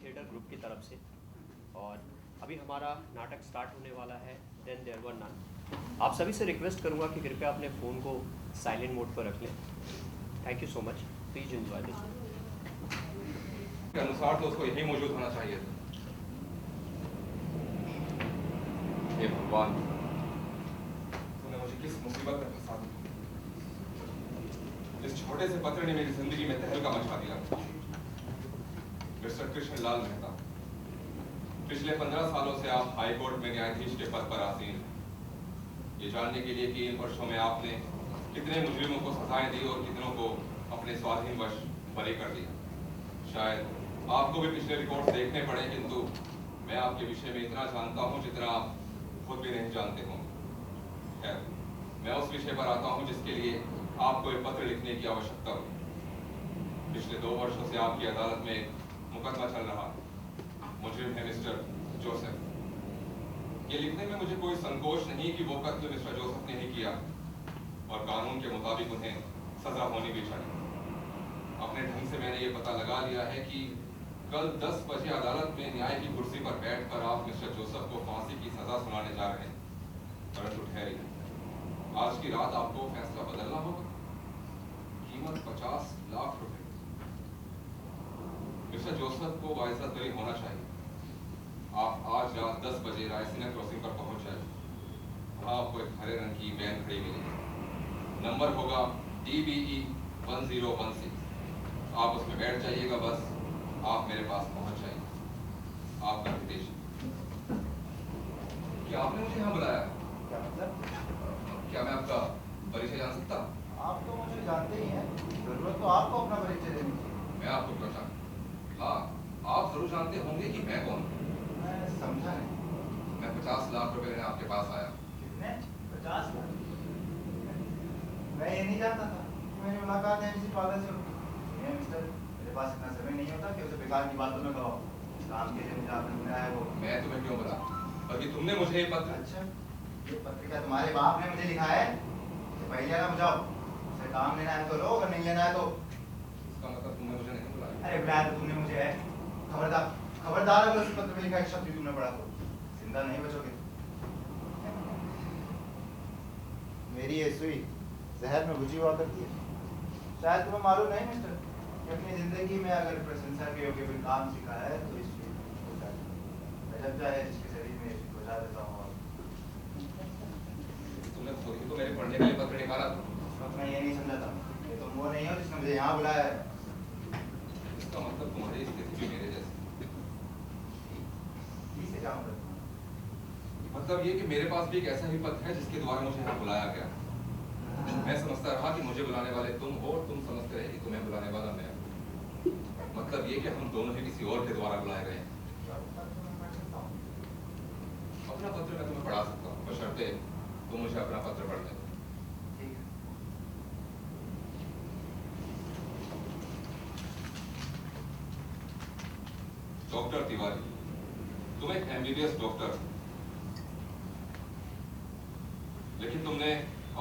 Theatre group की तरफ से। और अभी हमारा नाटक स्टार्ट होने वाला है, देन देयर वर नन। आप सभी से रिक्वेस्ट करूंगा कि कृपया अपने फ़ोन को साइलेंट मोड पर रख लें। Thank you so much, please enjoy this. के अनुसार तो उसको यही मौजूद होना चाहिए था। हे भगवान, तूने मुझे किस मुसीबत में फंसा दिया। इस छोटे से पत्र ने मेरी जिंदगी में तहलका मचा दिया। मिस्टर कृष्ण लाल मेहता, पिछले 15 सालों से आप हाई कोर्ट में न्यायाधीश के पद पर आसीन हैं। ये जानने के लिए कि इन वर्षों में आपने कितने मुजरिमों को सजाएं दी और कितनों को अपने स्वाधीनवश बरी कर दिया। शायद आपको भी पिछले रिकॉर्ड देखने पड़े, किंतु मैं आपके विषय में इतना जानता हूं जितना आप खुद भी नहीं जानते होंगे। खैर, मैं उस विषय पर आता हूं जिसके लिए आपको एक पत्र लिखने की आवश्यकता हुई। पिछले 2 वर्षों से आपकी अदालत में एक मुकदमा चल रहा है। मुजरिम है मिस्टर जोसेफ। ये लिखने में मुझे कोई संकोच नहीं कि वो कत्ल मिस्टर जोसेफ ने ही किया और कानून के मुताबिक उन्हें सजा होनी भी चाहिए। अपने ढंग से मैंने ये पता लगा लिया है कि कल 10 बजे अदालत में न्याय की कुर्सी पर बैठकर आप मिस्टर जोसेफ को फांसी की सजा सुनाने जा रहे हैं। परंतु ठहरिए, आज की रात आपको फैसला बदलना होगा। कीमत 50 लाख रुपए। मिस्टर जोसेफ को बाइज्जत बरी होना चाहिए। आप आज रात 10 बजे रायसीना क्रॉसिंग पर पहुंच जाए। वहां आपको एक हरे रंग की वैन खड़ी मिलेगी। नंबर होगा DBE 1016। आप उसमें बैठ जाइएगा। बस आप मेरे पास पहुंच जाइए। आपका हितेश। क्या आपने मुझे यहाँ बुलाया? क्या मतलब? क्या मैं आपका परिचय जान सकता? आप तो मुझे जानते ही हैं। जरूरत तो आपको अपना परिचय देने की। मैं आपको क्यों जानूं? हाँ, आप जरूर जानते होंगे कि मैं कौन हूँ। मैं समझा नहीं। मैं 50 लाख रुपए लेने आपके पास आया। कितने? 50 लाख? मैं ये नहीं जानता था कि मेरी मुलाकात है किसी पागल से होगी। नहीं मिस्टर, मेरे पास इतना समय नहीं होता कि उसे बेकार की बातों में गवाऊं। काम के लिए मुझे आपने बुलाया है वो। मैं तुम्हें क्यों बुला? बल्कि तुमने मुझे ये पत्र। अच्छा, ये पत्रिका तुम्हारे बाप ने मुझे लिखा है? तो पहले ना बुझाओ। उसे काम लेना है तो लो, अगर नहीं लेना है तो। इसका मतलब तुमने मुझे नहीं बुलाया? अरे बुलाया तो तुमने मुझे है। खबरदार, खबरदार, अगर उस पत्र में लिखा एक शब्द भी तुमने पढ़ा तो जिंदा नहीं बचोगे। मेरी ये सुई जहर में बुझी हुआ करती है। शायद तुम्हें मालूम नहीं मिस्टर कि अपनी जिंदगी में अगर प्रशंसा के योग्य कोई काम सीखा है तो इस सुई को गजब चाहे जिसके शरीर में बुझा देता हूँ। तुमने खुद ही तो मेरे पढ़ने के लिए पत्र निकाला था। उस वक्त मैं ये नहीं समझा था। ये तुम वो नहीं हो जिसने मुझे यहाँ बुलाया है। इसका मतलब तुम्हारी स्थिति भी मेरे जैसी। से क्या मतलब ये कि मेरे पास भी एक ऐसा ही पत्र है जिसके द्वारा मुझे यहाँ बुलाया गया। मैं समझता रहा कि मुझे बुलाने वाले तुम हो और तुम समझते रहे कि तुम्हें बुलाने वाला मैं हूँ। मतलब ये कि हम दोनों ही किसी और के द्वारा बुलाए गए हैं। अपना पत्र मैं तुम्हें पढ़ा सकता हूँ, बशर्ते तुम मुझे अपना पत्र पढ़ने दो। ठीक है। डॉक्टर तिवारी, तुम एक MBBS डॉक्टर, लेकिन तुमने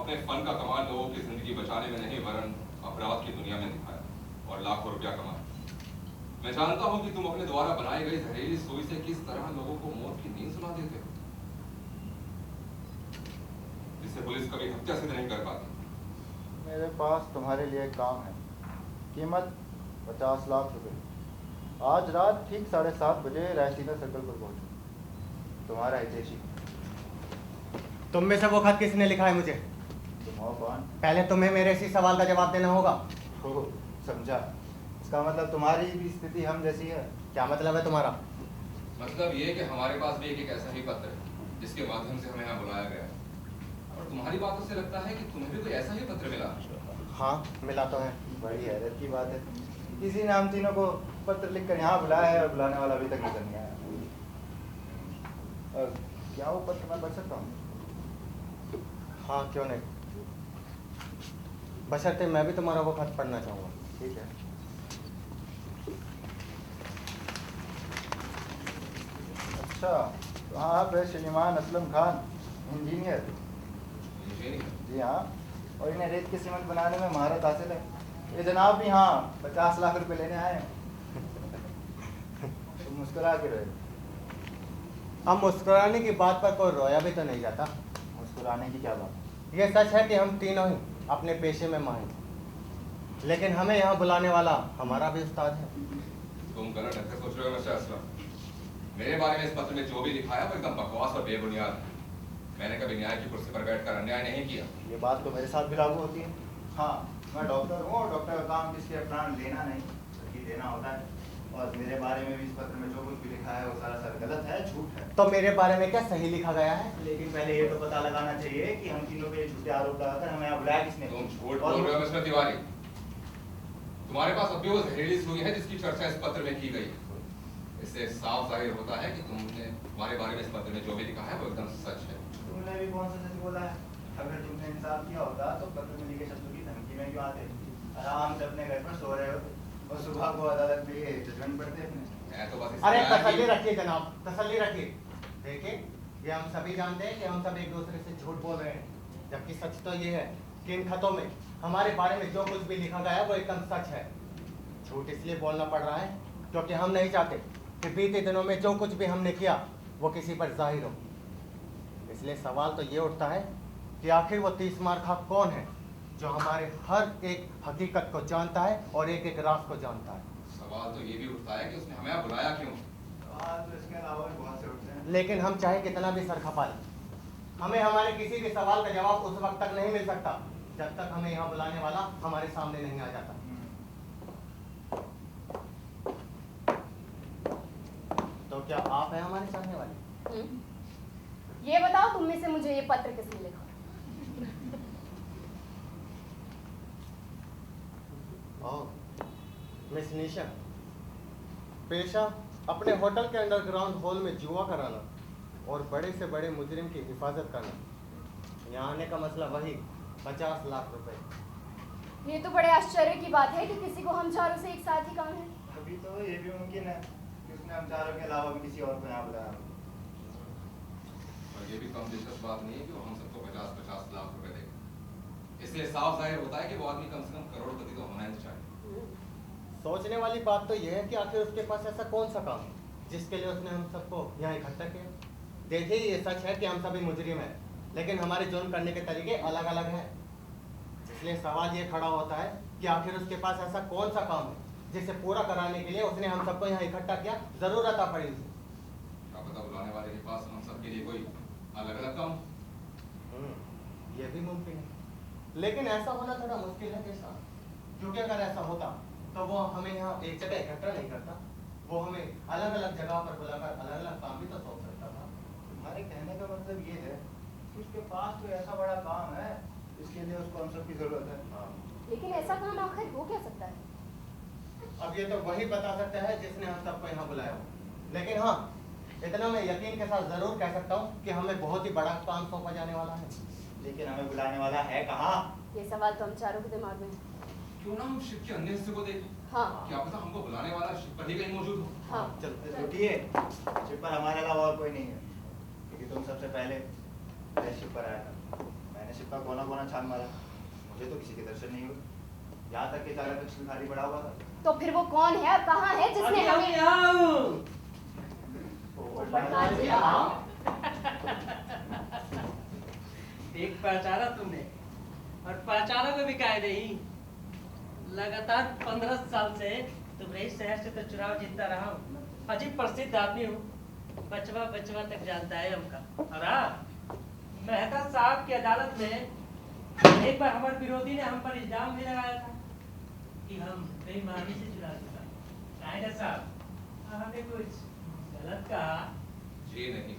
अपने फन का कमाल लोगों की जिंदगी बचाने में नहीं वरन अपराध की दुनिया में दिखाया और लाखों रुपया कमाया। मैं जानता हूं कि तुम अपने द्वारा बनाई गई जहरीली सुई से किस तरह लोगों को मौत की नींद सुला देते हो, जिससे पुलिस कभी हत्या सिद्ध नहीं कर पाती। मेरे पास तुम्हारे लिए एक काम है। कीमत 50 लाख रुपए। आज रात ठीक 7:30 बजे रायसीना सर्कल पर पहुंचो। तुम्हारा हितेशी। तुम में से वो खत किसने लिखा है मुझे? तुम हो कौन? पहले तुम्हें मेरे इसी सवाल का जवाब देना होगा। हो, समझा। इसका मतलब तुम्हारी भी स्थिति हम जैसी है। क्या मतलब है तुम्हारा? मतलब ये कि हमारे पास भी एक ऐसा ही पत्र है जिसके माध्यम से हमें यहाँ बुलाया गया है। और तुम्हारी बातों से लगता है कि तुम्हें भी कोई ऐसा ही पत्र मिला। हाँ, मिला तो है। बड़ी हैरत की बात है, किसी ने हम तीनों को पत्र लिखकर यहाँ बुलाया है और बुलाने वाला अभी तक निकल नहीं आया। और क्या वो पत्र मैं पढ़ सकता हूँ? हाँ, क्यों नहीं। बशर्ते मैं भी तुम्हारा वो खत पढ़ना चाहूँगा। ठीक है। अच्छा, तो आप है श्रीमान असलम खान, इंजीनियर? जी हाँ, और इन्हें रेत के सीमेंट बनाने में महारत हासिल है। ये जनाब भी हाँ 50 लाख रुपए लेने आए हैं। तुम मुस्कुरा के रहे। हम मुस्कुराने की बात पर कोई रोया भी तो नहीं जाता। मुस्कुराने की क्या बात? ये सच है कि हम तीनों ही अपने पेशे में माहिर, लेकिन हमें यहाँ बुलाने वाला हमारा भी उस्ताद है। तुम गलत ढंग से सोच रहे हो मिस्टर असलम। मेरे बारे में इस पत्र में जो भी लिखा है वो एकदम बकवास और बेबुनियाद है। मैंने कभी न्याय की कुर्सी पर बैठकर अन्याय नहीं किया। ये बात तो मेरे साथ भी लागू होती है। हाँ, मैं डॉक्टर हूँ और डॉक्टर का काम किसी के प्राण लेना नहीं बल्कि देना होता है। और मेरे बारे में भी इस पत्र में जो कुछ भी लिखा है वो सरासर गलत है, झूठ है। तो मेरे बारे में क्या सही लिखा गया है? लेकिन पहले ये तो पता लगाना चाहिए कि हम तीनों पे झूठे आरोप लगाकर हमें यहाँ बुलाया किसने? तुम झूठ बोल रहे हो मिस्टर तिवारी। तुम्हारे पास अब भी वो जहरीली सुई है जिसकी चर्चा इस पत्र में की गई है। इससे साफ जाहिर होता है कि तुम्हारे बारे में इस पत्र में जो भी लिखा है वो एकदम सच है। तुमने भी कौन सा सच बोला है? अगर तुमने इंसाफ किया होता तो पत्र में लिखे शब्दों की धमकी में क्यों आते? आराम से अपने घर पर सो रहे होते और सुबह को अदालत में ये जजमेंट पढ़ते अपने। मैं तो बस अरे इसलिए आया तसल्ली कि- रखिए जनाब, तसल्ली रखिए। देखिए, ये हम सभी जानते हैं कि हम सब एक दूसरे से झूठ बोल रहे हैं, जबकि सच तो ये है कि इन खतों में हमारे बारे में जो कुछ भी लिखा गया है वो एकदम सच है। झूठ इसलिए बोलना पड़ रहा है क्योंकि हम नहीं चाहते कि बीते दिनों में जो कुछ भी हमने किया वो किसी पर जाहिर हो। इसलिए सवाल तो ये उठता है कि आखिर वो 30 मार्खा कौन है जो हमारे हर एक हकीकत को जानता है और एक एक राज को जानता है। सवाल तो ये भी उठता है कि उसने हमें यहाँ बुलाया क्यों? सवाल तो इसके अलावा भी बहुत से उठते हैं। लेकिन हम चाहे कितना भी सर खपा लें, हमें हमारे किसी भी सवाल का जवाब उस वक्त तक नहीं मिल सकता जब तक हमें यहाँ बुलाने वाला हमारे सामने नहीं आ जाता। तो क्या आप हैं हमारे चाहने वाले? ये बताओ, तुम में से मुझे ये पत्र किसने लिखा? ओह, मिस निशा, पेशा अपने होटल के अंडरग्राउंड हॉल में जुआ कराना और बड़े से बड़े मुजरिम की हिफाजत करना। यहाँ आने का मसला वही 50 लाख रुपए। ये तो बड़े आश्चर्य की बात है कि किसी को हम चारों से एक साथ ही काम है। अभी तो ये भी मुमकिन है कि उसने हम चारों के अलावा भी किसी और को यहाँ बुलाया। और ये भी कम दिलचस्प बात नहीं है कि वो हम सबको 50-50 लाख रुपए देगा। इसलिए साफ जाहिर होता है कि वो आदमी कम से कम करोड़पति तो होना ही चाहिए। सोचने वाली बात तो यह है कि आखिर उसके पास ऐसा कौन सा काम है जिसके लिए उसने हम सबको यहाँ इकट्ठा किया। देखिए, ये सच है कि हम सभी मुजरिम हैं, लेकिन हमारे जुर्म करने के तरीके अलग अलग हैं। इसलिए सवाल ये खड़ा होता है कि आखिर उसके पास ऐसा कौन सा काम है जिसे पूरा कराने के लिए उसने हम सबको यहाँ इकट्ठा किया, जरूरत आ पड़ी उसे। क्या पता बुलाने वाले के पास हम सबके लिए कोई अलग अलग काम? ये भी मुमकिन है, लेकिन ऐसा होना थोड़ा मुश्किल है कैसा, क्योंकि अगर ऐसा होता तो वो हमें यहाँ एक जगह इकट्ठा नहीं करता, वो हमें अलग अलग जगह पर बुलाकर अलग अलग काम भी तो सौंप सकता था। तुम्हारे कहने का मतलब ये है कि उसके पास कोई ऐसा बड़ा काम है जिसके लिए उसको हम सबकी जरूरत है। लेकिन ऐसा काम आखिर हो क्या सकता है? अब ये तो वही बता सकता है जिसने हम सबको यहाँ बुलाया हो, लेकिन हाँ, इतना मैं यकीन के साथ जरूर कह सकता हूँ कि हमें बहुत ही बड़ा काम सौंपा जाने वाला है। लेकिन हमें बुलाने वाला है कहाँ? ये सवाल तो हम चारों के दिमाग में है। क्यों ना हम शिप के अन्य हिस्से को देखें? हाँ क्या पता हमको बुलाने वाला शिप पर ही कहीं मौजूद हो। हाँ, चल छुट्टी है, शिप पर हमारे अलावा और कोई नहीं है, क्योंकि तुम सबसे पहले मैं शिप पर आया था। मैंने शिप का कोना कोना छान मारा, मुझे तो किसी के दर्शन नहीं हुए, यहाँ तक कि चालक कक्ष खाली पड़ा हुआ था। तो फिर वो कौन है और कहाँ है जिसने हमें प्रकाश जी आओ। देख पहचाना तुमने, और पहचाना को भी काहे नहीं। लगातार 15 साल से तुम्हारे शहर से तो चुनाव जीतता रहा हूँ, अजीब प्रसिद्ध आदमी हूँ, बचवा बचवा तक जानता है हमका। और हाँ, मेहता साहब की अदालत में एक बार हमारे विरोधी ने हम पर इल्जाम भी लगाया था कि हम बेईमानी से चुनाव जीता। कायदा साहब, हमने कुछ गलत कहा? जी नहीं,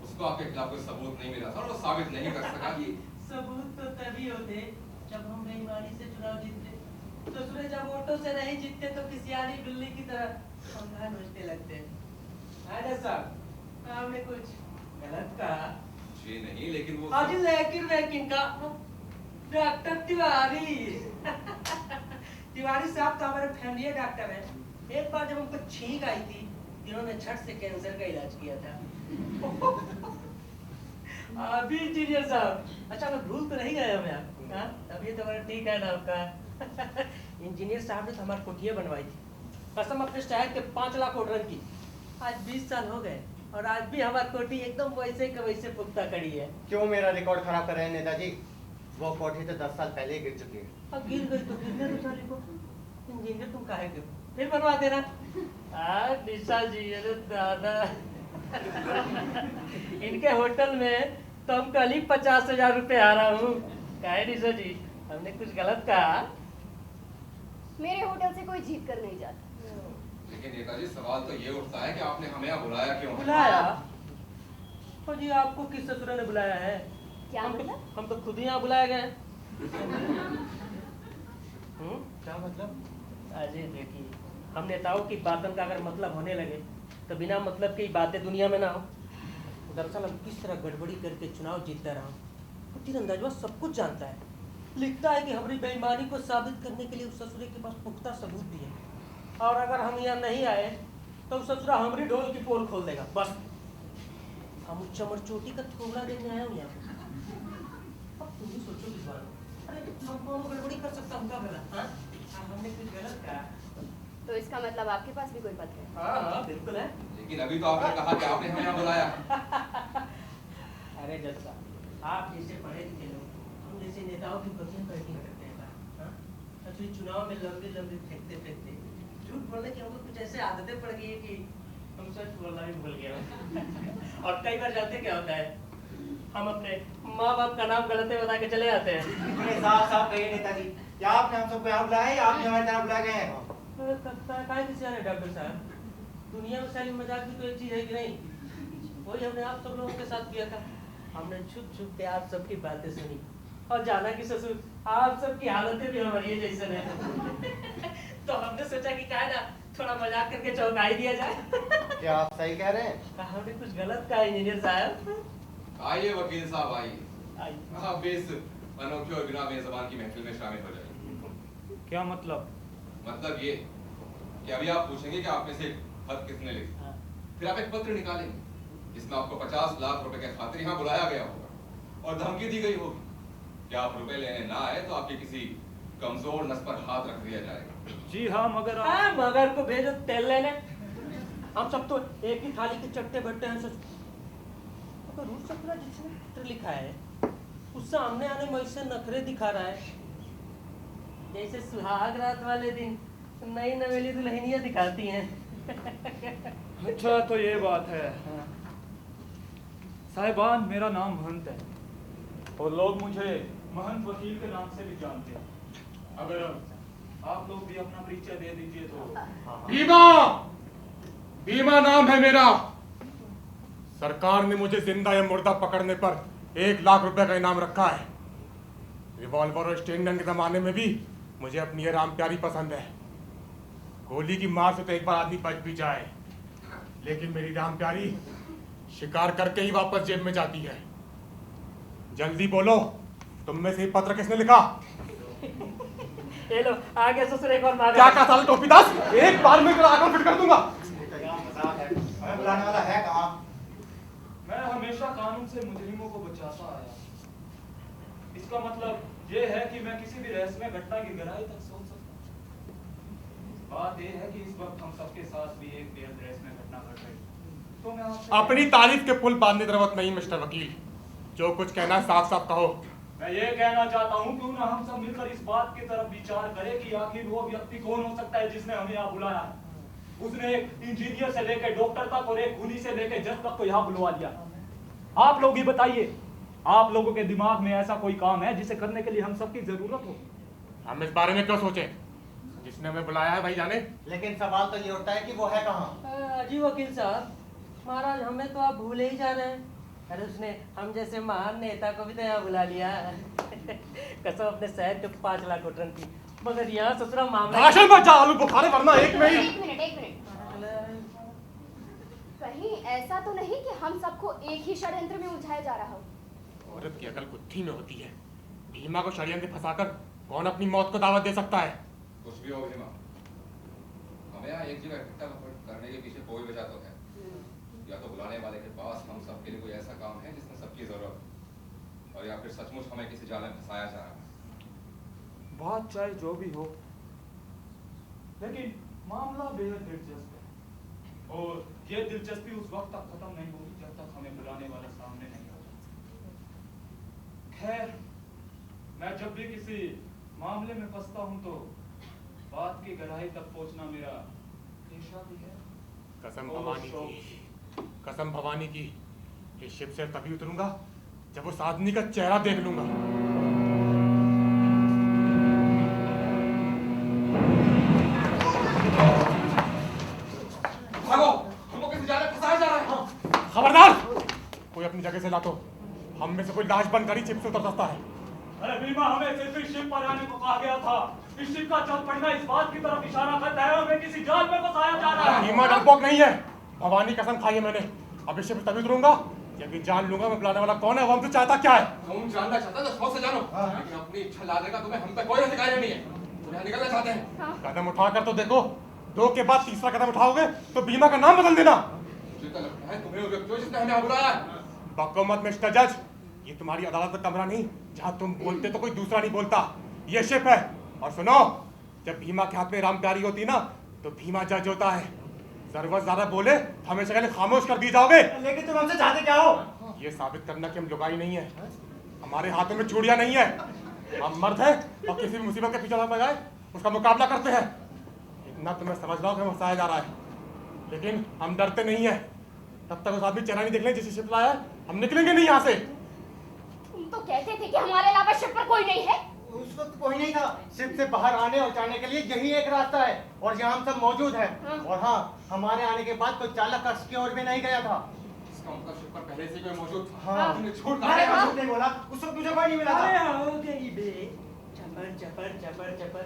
उसको आपके खिलाफ कोई सबूत नहीं मिला था और वो साबित नहीं कर सका कि सबूत तो तभी होते जब हम बेईमानी से चुनाव जीतते। दूसरे जब वोटों से नहीं जीतते तो किसी आली बिल्ली की तरह पंगा नोचने लगते। आजा साहब, हमने कुछ गलत कहा? जी नहीं, लेकिन वो आज लेकिन का डॉक्टर तिवारी तिवारी साहब तो हमारे फैमिली डॉक्टर हैं। एक बार जब हमको छींक आई थी, इन्होंने झट से कैंसर का इलाज किया था। अभी इंजीनियर साहब, अच्छा मैं भूल तो नहीं गए हमें आप? हाँ, तबीयत तो हमारा ठीक है ना आपका? इंजीनियर साहब ने तो हमारी कुटिया बनवाई थी, कसम अपने शहर के 5 लाख ऑर्डर की। आज 20 साल हो गए और आज भी हमारी कोठी एकदम वैसे का वैसे पुख्ता खड़ी है। क्यों मेरा रिकॉर्ड खराब कर रहे हैं नेताजी? वो कोठी तो 10 साल पहले ही गिर चुकी है। अब गिर गई तो गिरने दो साले को। इंजीनियर तुम काहे गए? फिर बनवा देना। निशा जी, अरे दादा इनके होटल में तो हम कल ही 50,000 रुपए आ रहा हूँ। काहे निशा जी, हमने कुछ गलत कहा? मेरे होटल से कोई जीत कर नहीं जाता। लेकिन नेताजी सवाल तो ये उठता है कि आपने हमें यहाँ बुलाया क्यों? बुलाया? तो जी आपको किस ससुर ने बुलाया है? क्या मतलब? हम तो खुद ही यहाँ बुलाए गए। क्या मतलब? अजय देखिए, हम नेताओं की बातों का अगर मतलब होने लगे तो बिना मतलब की बातें दुनिया में ना हो। दरअसल हम किस तरह गड़बड़ी करके चुनाव जीतता रहा हूँ, तीरंदाजवा सब कुछ जानता है। लिखता है कि हमारी बेईमानी को साबित करने के लिए उस ससुरे के पास पुख्ता सबूत भी है, और अगर हम यहाँ नहीं आए तो उस ससुरा हमारी ढोल की पोल खोल देगा। बस हम चमर चोटी का थोड़ा देखने आया हूँ यहाँ। अब तुम ही सोचो इस बारे में। अरे हम कौन गड़बड़ी कर सकता हूँ? क्या गलत? हाँ, हमने कुछ गलत कहा तो इसका मतलब आपके पास भी कोई पत्र है? हाँ बिल्कुल है। लेकिन अभी तो आपने कहा कि आपने हमें यहाँ बुलाया। अरे जज साहब, आप जैसे पढ़े लिखे लोग, हम जैसे नेताओं की बगियां बैठी करते हैं। हाँ? अच्छा, चुनाव में लंबी लंबी फेंकते फेंकते झूठ बोलने की हमको कुछ ऐसे आदतें पड़ गई है कि हम सच बोलना भी भूल गए। और कई बार जानते क्या होता है, हम अपने माँ बाप का नाम गलत बता के चले आते हैं। साफ साफ कहिए नेताजी, क्या आपने हम सबको यहाँ बुलाया है या आपने हमारी तरफ बुलाए गए हैं? काहे किसी ने डॉक्टर साहब, दुनिया में सारी मजाक भी तो एक चीज है कि नहीं? वही हमने आप सब लोगों के साथ किया था। हमने छुप छुप के आप सबकी बातें सुनी और जाना कि ससुर आप सबकी हालतें भी हमारी जैसे है। तो हमने सोचा कि क्या ना थोड़ा मजाक करके चौंका दिया जाए। क्या आप सही कह रहे हैं? हमने कुछ गलत कहा इंजीनियर साहब? आइए वकील साहब, आइए। आइए। आप इस अनोखी और बिना मेजबान की महफिल में शामिल हो जाइए। क्या मतलब? मतलब ये कि अभी आप पूछेंगे कि आप में से खत किसने लिखा, हाँ। फिर आप एक पत्र निकालेंगे जिसमें आपको 50 लाख रुपए के खातिर यहाँ बुलाया गया होगा और धमकी दी गई होगी कि आप रुपए लेने ना आए तो आपके किसी कमजोर नस पर हाथ रख दिया जाएगा। जी हाँ, मगर हाँ, मगर को भेजो तेल लेने। हम सब तो एक ही थाली के चट्टे बैठे हैं। सच अगर रूट सपना जिसने पत्र लिखा है उससे सामने आने में ऐसे नखरे दिखा रहा है जैसे सुहाग रात वाले दिन नई नवेली दुल्हनियां दिखाती हैं। अच्छा, तो ये बात है। साहिबान, मेरा नाम महंत है और लोग मुझे महंत वकील के नाम से भी जानते हैं। अगर आप लोग भी अपना परिचय दे दीजिए तो। भीमा, भीमा नाम है मेरा। सरकार ने मुझे जिंदा या मुर्दा पकड़ने पर 1 लाख रुपए का इनाम रखा है। रिवॉल्वर और स्टेन गन के जमाने में भी मुझे अपनी ये राम प्यारी पसंद है। गोली की मार से तो एक बार आदमी बच भी जाए, लेकिन मेरी राम प्यारी शिकार करके ही वापस जेब में जाती है। जल्दी बोलो, तुम में से ये पत्र किसने लिखा? ये लो आगे ससुर एक और मार। क्या कहा साले टोपीदास, एक बार में तेरा आंखों फिट कर दूंगा। मजाक है, हमें बुलाने वाला है कहाँ? मैं हमेशा कानून से मुजरिमों को बचाता आया। इसका मतलब ये है कि मैं किसी भी रहस्यमय घटना की गहराई तक सोच सकता हूँ। बात यह है कि इस वक्त हम सबके साथ भी एक बेहद रहस्यमय घटना घट रही है। तो मैं आपसे अपनी तारीफ के पुल बांधने की जरूरत नहीं मिस्टर वकील, जो कुछ कहना है साफ साफ कहो। मैं ये कहना चाहता हूँ, क्यों ना हम सब मिलकर इस बात की तरफ विचार करें कि आखिर वो व्यक्ति कौन हो सकता है जिसने हमें यहाँ बुलाया है। उसने एक इंजीनियर से लेकर डॉक्टर तक और एक खूनी से लेकर जज तक को यहाँ बुलवा लिया। आप लोग ही बताइए, आप लोगों के दिमाग में ऐसा कोई काम है जिसे करने के लिए हम सबकी जरूरत हो? हम इस बारे में क्यों सोचे? जिसने हमें बुलाया है भाई जाने। लेकिन सवाल तो ये उठता है कि वो है कहाँ? जी वकील साहब, महाराज हमें तो आप भूले ही जा रहे हैं। अरे उसने हम जैसे महान नेता को भी तो यहाँ बुला लिया। कसम अपने शहर के 5 लाख वोटरन की, मगर यहाँ ससुरा मामला। भाषण मत जा आलू बुखारे, वरना एक में ही। एक मिनट। कहीं ऐसा तो नहीं कि हम सबको एक ही षड्यंत्र में उलझाया जा रहा हो? औरत की अकल गुत्थी में होती है। भीमा को षड्यंत्र फंसाकर कौन अपनी मौत को दावत दे सकता है? कुछ भी हो भीमा, हमें यहाँ एक जगह इकट्ठा करने के पीछे कोई वजह तो है। या तो बुलाने वाले के पास हम सबके लिए कोई ऐसा काम है जिसमें सबकी जरूरत है, और या फिर सचमुच हमें किसी जाल में फंसाया जा रहा है। बात चाहे जो भी हो, लेकिन मामला बेहद दिलचस्प है और ये दिलचस्पी उस वक्त तक खत्म नहीं होगी जब तक हमें बुलाने वाला सामने नहीं होगा। खैर, मैं जब भी किसी मामले में फंसता हूं तो बात की गहराई तक पहुंचना मेरा पेशा भी है। कसम भवानी की, कसम भवानी की, इस शिप से तभी उतरूंगा जब उस आदमी का चेहरा देख लूंगा। भागो, हमको किसी जाल में फंसाया जा रहा है। खबरदार, कोई अपनी जगह से ला तो हम में से कोई लाश बन कर ही शिप से उतर सकता है। अरे बीमा, हमें सिर्फ इस शिप पर आने को कहा गया था। इस शिप का चल पड़ना इस बात की तरफ इशारा करता है हमें किसी जाल में फंसाया जा रहा है। भीमा डरपोक नहीं है, भवानी कसम खाई है मैंने। अब इस शिप से तभी उतरूंगा जब ये जान लूंगा मैं बुलाने वाला कौन है, वो हमसे चाहता क्या है। तुम जानना चाहते हो तो शौक से जानो, लेकिन अपनी इच्छा लाने का तुम्हें हम पे कोई अधिकार नहीं है। तुम यहाँ निकलना चाहते हैं? कदम उठाकर तो देखो, 2 के बाद तीसरा कदम उठाओगे तो भीमा का नाम बदल देना। मुझे तो लगता है तुम्हें वो व्यक्ति जिसने हमें यहाँ बुलाया है। बको मत मिस्टर जज, ये तुम्हारी अदालत का कमरा नहीं जहाँ तुम बोलते तो कोई दूसरा नहीं बोलता। ये शिप है। और सुनो, जब भीमा के हाथ में राम प्यारी होती ना तो भीमा जज होता है। जरूरत ज्यादा बोले तो हमेशा के लिए खामोश कर दिए जाओगे। लेकिन तुम हमसे चाहते क्या हो? ये साबित करना कि हम लुगाई नहीं है, हमारे हाथों में चूड़ियां नहीं है। हम मर्द हैं और किसी भी मुसीबत के पीछे लग जाए उसका मुकाबला करते हैं। इतना तुम्हें समझ रहा हूँ कि हमें फंसाया जा रहा है, लेकिन हम डरते नहीं है। तब तक उस आदमी चेहरा नहीं देख लें जिसे शिप लाया है, हम निकलेंगे नहीं यहाँ से। तुम तो कहते थे कि हमारे अलावा शिप पर कोई नहीं है। उस वक्त कोई नहीं था। शिप से बाहर आने और जाने के लिए यही एक रास्ता है और यहाँ हम सब मौजूद हैं। और हाँ, हमारे आने के बाद कोई चालक कक्ष की ओर भी नहीं गया था। इसका मतलब शिप पर पहले से कोई मौजूद था। हाँ। तुमने झूठ मैंने कहा। झूठ नहीं बोला, उस वक्त मुझे कोई नहीं मिला अरे था। आओ गई बे, चपर चपर चपर चपर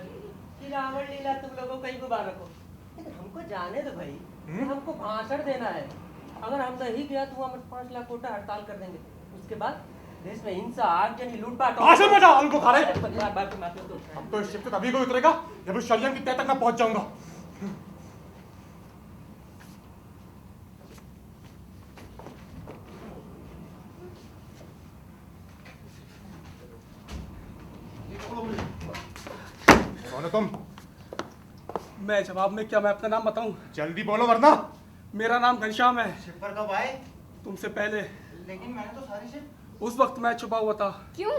कि रावण लीला तुम लोगों को ही मुबारक हो। लेकिन हमको जाने दो भाई, हमको भाषण देना है। अगर हम नहीं गया तो हम 5 लाख कोटा हड़ताल कर देंगे। उसके बाद देश में हिंसा, आगजनी, लूटपाट। भाषण में जाओ, उनको खा रहे। परिवार बाप की माफी तो अब तो इस शिप से तभी कोई उतरेगा जब उस शरियम की तह तक मैं पहुंच जाऊंगा। कौन हो तुम? मैं जवाब में क्या मैं अपना नाम बताऊं? जल्दी बोलो वरना। मेरा नाम घनश्याम है। शिप पर कब आए? तुमसे पहले। लेकिन मैंने तो सारी शिप। उस वक्त मैं छुपा हुआ था। क्यों?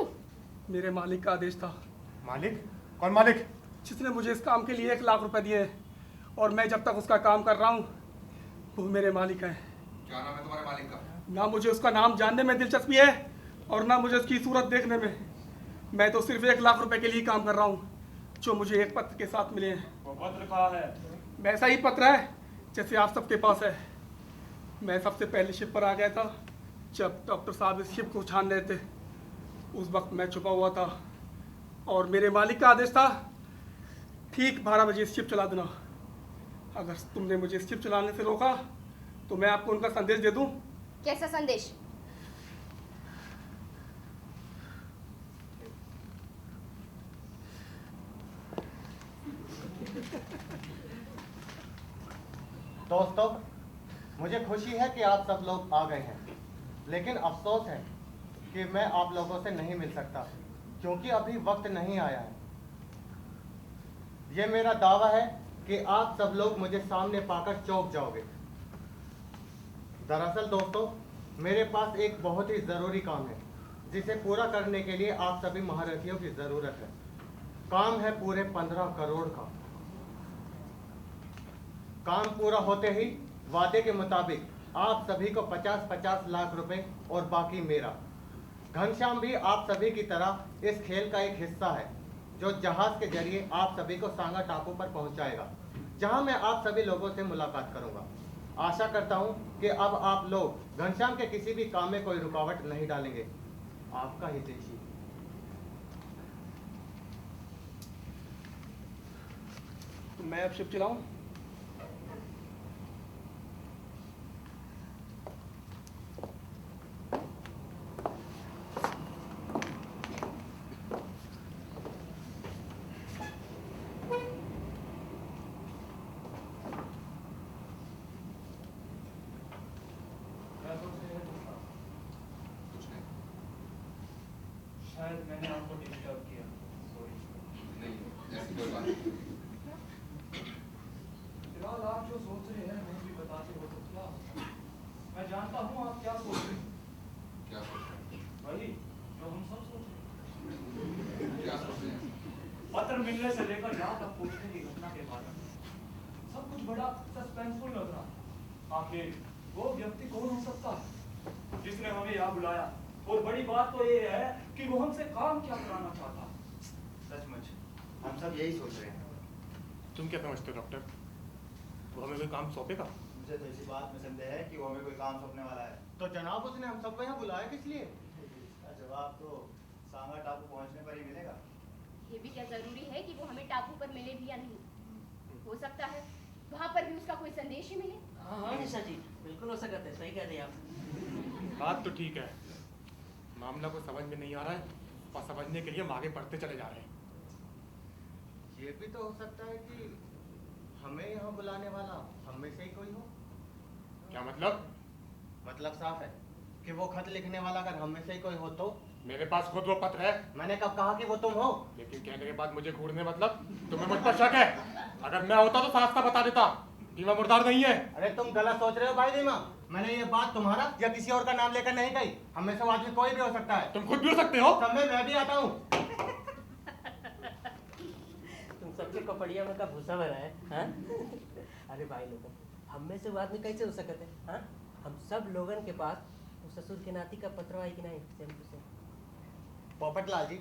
मेरे मालिक का आदेश था। मालिक? कौन मालिक? जिसने मुझे इस काम के लिए 1 लाख रुपए दिए और मैं जब तक उसका काम कर रहा हूँ वो मेरे मालिक हैं। क्या नाम है तुम्हारे मालिक का? ना मुझे उसका नाम जानने में दिलचस्पी है और ना मुझे उसकी सूरत देखने में। मैं तो सिर्फ 1 लाख रुपए के लिए काम कर रहा हूँ जो मुझे एक पत्र के साथ मिले हैं। वो पत्र कहा है? वैसा ही पत्र है जैसे आप सबके पास है। मैं सबसे पहले शिप पर आ गया था जब डॉक्टर साहब इस शिप को छान रहे थे। उस वक्त मैं छुपा हुआ था और मेरे मालिक का आदेश था ठीक 12 बजे इस शिप चला देना। अगर तुमने मुझे इस शिप चलाने से रोका तो मैं आपको उनका संदेश दे दूं। कैसा संदेश? दोस्तों, मुझे खुशी है कि आप सब लोग आ गए हैं, लेकिन अफसोस है कि मैं आप लोगों से नहीं मिल सकता क्योंकि अभी वक्त नहीं आया है। ये मेरा दावा है कि आप सब लोग मुझे सामने पाकर चौंक जाओगे। दरअसल दोस्तों, मेरे पास एक बहुत ही ज़रूरी काम है जिसे पूरा करने के लिए आप सभी महारथियों की ज़रूरत है। काम है पूरे 15 करोड़ का। काम पूरा होते ही वादे के मुताबिक आप सभी को 50-50 लाख रुपए और बाकी मेरा। घनश्याम भी आप सभी की तरह इस खेल का एक हिस्सा है जो जहाज के जरिए आप सभी को सांगा टापू पर पहुंचाएगा, जहां मैं आप सभी लोगों से मुलाकात करूंगा। आशा करता हूं कि अब आप लोग घनश्याम के किसी भी काम में कोई रुकावट नहीं डालेंगे। आपका हितैषी। मैं अब शिप चलाऊं? कुछ नहीं। शायद मैंने आपको डिस्टर्ब किया। सॉरी। नहीं, ऐसी कोई बात नहीं। फिलहाल आप जो सोच रहे हैं वो भी बताते हो तो क्या? डॉक्टर मिलने से लेकर यहाँ तक पहुँचने की घटना के बाद सब कुछ बड़ा सस्पेंसफुल लग रहा। आखिर वो व्यक्ति कौन हो सकता है जिसने हमें यहाँ बुलाया, और बड़ी बात तो ये है कि वो हमसे काम क्या कराना चाहता। सचमुच हम सब यही सोच रहे हैं। तुम क्या समझते हो डॉक्टर, वो हमें कोई काम सौंपेगा? मुझे तो इसी बात में संदेह है कि वो हमें कोई काम सौंपने वाला है। तो जनाब उसने हम सबको यहाँ बुलाया किस लिए? इसका जवाब तो सांगा टापू पहुंचने पर ही मिलेगा। ये भी क्या जरूरी है कि वो हमें टापू पर मिले भी या नहीं? हो सकता है वहाँ पर भी उसका कोई संदेश ही मिले। हाँ निशा जी, बिल्कुल हो सकता है, सही कह रही हैं आप। बात तो ठीक है, मामला को समझ में नहीं आ रहा है और समझने के लिए हम आगे बढ़ते चले जा रहे हैं। ये भी तो हो सकता है कि हमें यहाँ बुलाने वाला हम में से ही कोई हो। क्या मतलब? मतलब साफ है कि वो खत लिखने वाला अगर हम में से ही कोई हो तो। मेरे पास खुद वो पत्र है। मैंने कब कहा कि वो तुम हो? लेकिन कहने के बाद मुझे घूरने मतलब तुम्हें मुझ पर शक है? अगर मैं होता तो साफ साफ बता देता कि मैं मुर्दार नहीं है। अरे तुम गलत सोच रहे हो भाई दीमा। मैंने ये बात तुम्हारा या किसी और का नाम लेकर नहीं कही। हम में से आदमी कोई भी हो सकता है। तुम खुद भी हो सकते हो। सब में मैं भी आता हूँ। तुम सबसे कपड़िया में का भूसा भरा है, हाँ? अरे भाई लोगों, हम में से वो आदमी कैसे हो सकते हैं, हाँ? हम सब लोगन के पास वो ससुर के नाती का पत्र है कि नहीं, सेम टू सेम। पोपटलाल जी,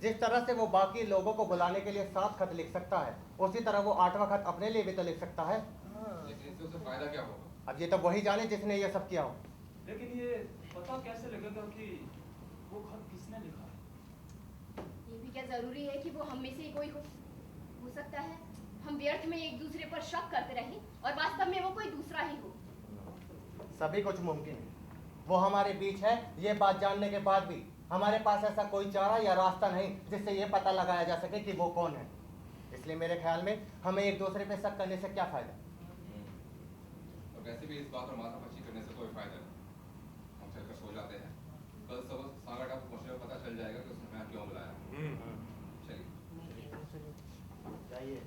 जिस तरह से वो बाकी लोगों को बुलाने के लिए 7 खत लिख सकता है, उसी तरह वो 8वां खत अपने लिए भी तो लिख सकता है। लेकिन इससे उसे फायदा क्या होगा? अब ये तो वही जाने जिसने ये सब किया हो। लेकिन ये पता कैसे लगेगा कि वो खत किसने लिखा है? ये भी क्या जरूरी है कि वो हम में से ही कोई हो सकता है हम व्यर्थ में एक दूसरे पर शक करते रहें और वास्तव में वो कोई दूसरा ही हो। सभी कुछ मुमकिन है। वो हमारे बीच है, ये बात जानने के बाद भी हमारे पास ऐसा कोई चारा या रास्ता नहीं जिससे ये पता लगाया जा सके कि वो कौन है। इसलिए मेरे ख्याल में हमें एक दूसरे पे शक करने से क्या फायदा। और वैसे भी इस बात पर माथापच्ची करने से कोई फायदा नहीं। हम चलकर सो जाते हैं, कल सुबह सांगा टापू पहुंचने पर पता चल जाएगा कि उसने हमें क्यों बुलाया। चलिए। चाहिए।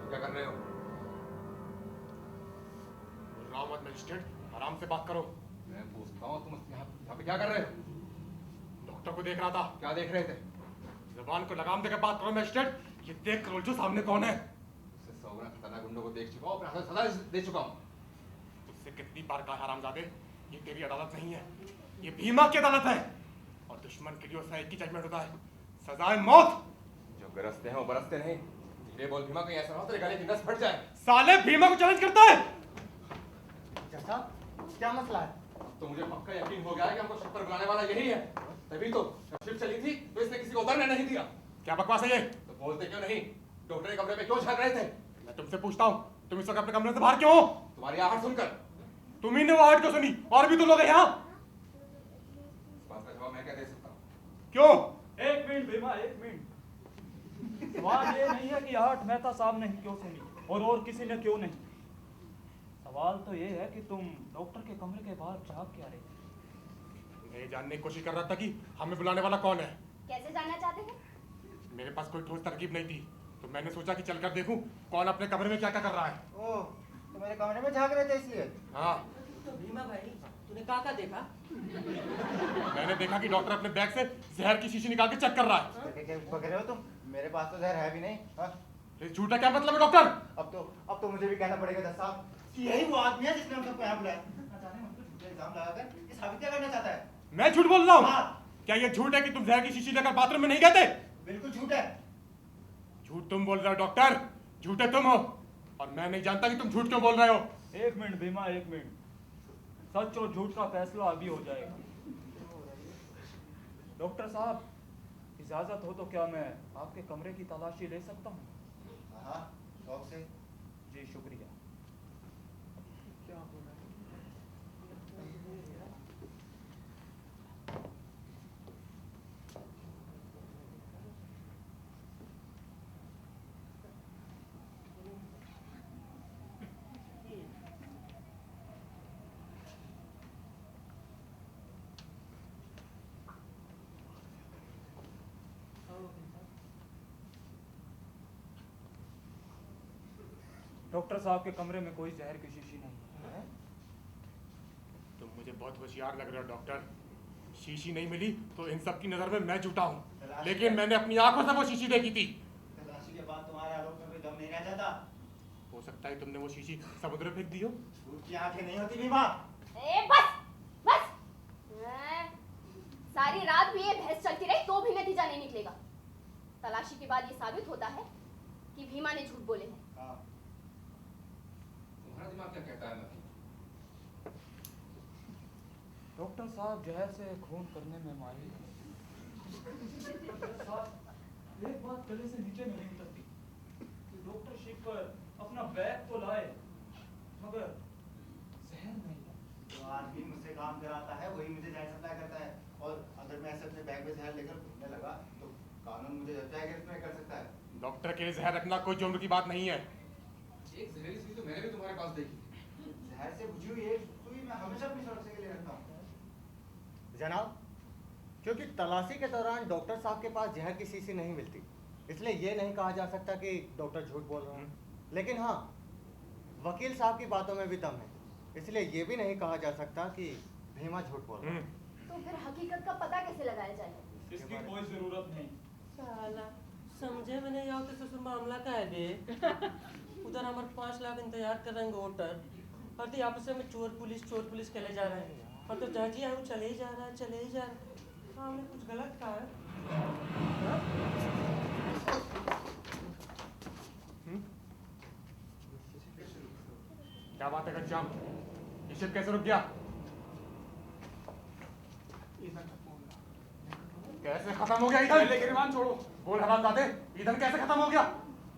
क्या कर रहे हो? राम मजिस्ट्रेट, आराम से बात करो। मैं पूछता हूँ, तुम यहाँ पे क्या कर रहे हो? डॉक्टर को देख रहा था। क्या देख रहे थे? जबान को लगाम देकर बात करो मजिस्ट्रेट। ये देख कर उलझो सामने कौन है। उससे 100 गुना खतरनाक गुंडों को देख चुका हूँ, अपने हाथों से सजा दे चुका हूँ। तुझसे कितनी बार कहा हरामजादे, ये तेरी अदालत नहीं है, ये भीमा की अदालत है। और दुश्मन के लिए उसका एक ही जजमेंट होता है, सजाए मौत। जो गरजते हैं वो बरसते नहीं। धीरे बोल भीमा, कहीं ऐसा ना हो तेरे गले की नस फट जाए। साले भीमा को चैलेंज करता है। जैसा क्या मसला है? तो मुझे पक्का यकीन हो गया है कि हमको शक पर बुलाने वाला यही है। तभी तो जब शिफ्ट चली थी तो इसने किसी को उतरने नहीं दिया। क्या बकवास है ये? तो बोलते क्यों नहीं? डॉक्टर के कमरे में क्यों झांक रहे थे? मैं तुमसे पूछता हूँ, तुम इस वक्त अपने कमरे से बाहर क्यों हो? तुम्हारी आहट सुनकर। तुम ही ने वो आहट क्यों सुनी? और भी तो लोग हैं यहाँ। इस बात का जवाब मैं क्या दे सकता हूँ? क्यों? एक मिनट भीमा, एक मिनट। सवाल ये नहीं है कि आहट मेहता साहब ने क्यों सुनी और किसी ने क्यों नहीं। सवाल तो ये है कि तुम डॉक्टर के कमरे के बाहर झांक क्या रहे? मैं ये जानने की कोशिश कर रहा था कि हमें बुलाने वाला कौन है। कैसे जानना चाहते हैं? मेरे पास कोई ठोस तरकीब नहीं थी, तो मैंने सोचा कि चलकर देखूं कौन अपने कमरे में क्या क्या कर रहा है। ओह, तो मेरे कमरे में झांक रहे थे इसलिए? हाँ, तो भीमा भाई, तूने क्या देखा? मैंने देखा कि डॉक्टर अपने बैग से जहर की शीशी निकाल के चेक कर रहा है। क्या पकड़ रहे हो तुम? मेरे पास तो जहर है भी नहीं। हाँ? ये झूठा क्या मतलब है डॉक्टर? अब तो मुझे भी कहना पड़ेगा जज साहब कि यही वो आदमी है जिसने हम सबको यहाँ बुलाया। ना जाने हम पे झूठे इल्जाम लगाकर ये साबित क्या करना चाहता है? मैं झूठ बोल रहा हूँ? हाँ। क्या ये झूठ है कि तुम जहर की शीशी लेकर बाथरूम में नहीं गए थे? बिल्कुल झूठ है। झूठ तुम बोल रहे हो डॉक्टर, झूठे तुम हो, और मैं नहीं जानता कि तुम झूठ क्यों बोल रहे हो। एक मिनट भीमा, एक मिनट। सच और झूठ का फैसला अभी हो जाएगा। डॉक्टर साहब, इजाजत हो तो क्या मैं आपके कमरे की तलाशी ले सकता हूँ? हाँ, शौक से। जी शुक्रिया। क्या हो रहा है? डॉक्टर साहब के कमरे में कोई जहर की शीशी नहीं है। तुम मुझे बहुत होशियार लग रहे हो डॉक्टर। शीशी नहीं मिली तो इन सब की नजर में मैं झूठा हूँ, लेकिन मैंने अपनी आंखों से वो शीशी देखी थी। तलाशी के बाद तुम्हारे आरोप में कोई दम नहीं रह जाता। हो सकता है तुमने वो शीशी समुद्र में फेंक दी हो। झूठ की आंखें नहीं होती भीमा। बस बस, सारी रात भी ये बहस चलती रही तो भी नतीजा नहीं निकलेगा। तलाशी के बाद ये साबित होता है कि भीमा ने झूठ बोले हैं। तुम्हारा दिमाग क्या कहता है मैं? डॉक्टर साहब जहर से खून करने में माहिर हैं। एक बात गले से नीचे नहीं उतरती कि डॉक्टर शिपर अपना बैग तो लाए मगर जहर नहीं लाए। जो आदमी मुझसे काम कराता है वही मुझे जहर सप्लाई करता है, और अगर मैं ऐसे अपने बैग में जहर लेकर घूमने लगा तो कानून मुझे जब चाहे इसमें कर सकता है। डॉक्टर के लिए जहर रखना कोई जुर्म की बात नहीं है। एक जहरीली सुई तो मैंने भी तुम्हारे पास देखी थी। जहर से बुझी हुई एक सुई मैं हमेशा अपनी सुरक्षा के लिए रखता हूँ। जनाब, क्योंकि तलाशी के दौरान डॉक्टर साहब के पास जहर की शीशी नहीं मिलती, इसलिए ये नहीं कहा जा सकता कि डॉक्टर झूठ बोल रहे हैं। लेकिन हाँ, वकील साहब की बातों में भी दम है, इसलिए ये भी नहीं कहा जा सकता कि भीमा झूठ बोल रहा है। तो फिर हकीकत का पता कैसे लगाया जाए? इसकी कोई जरूरत नहीं। साला समझे मैंने यहाँ तो ससुर मामला का है बे। उधर हमारे 5 लाख इंतजार कर रहे हैं वोटर, और तो आपस में चोर पुलिस चले जा रहे हैं, और तो जज है वो चले ही जा रहा है। हाँ, हमने कुछ गलत कहा है। क्या बात है घनश्याम, ये शिप कैसे रुक गया? कैसे खत्म हो गया ईंधन? गिरबान छोड़ो। बोल हरामजादे, ईंधन कैसे खत्म हो गया?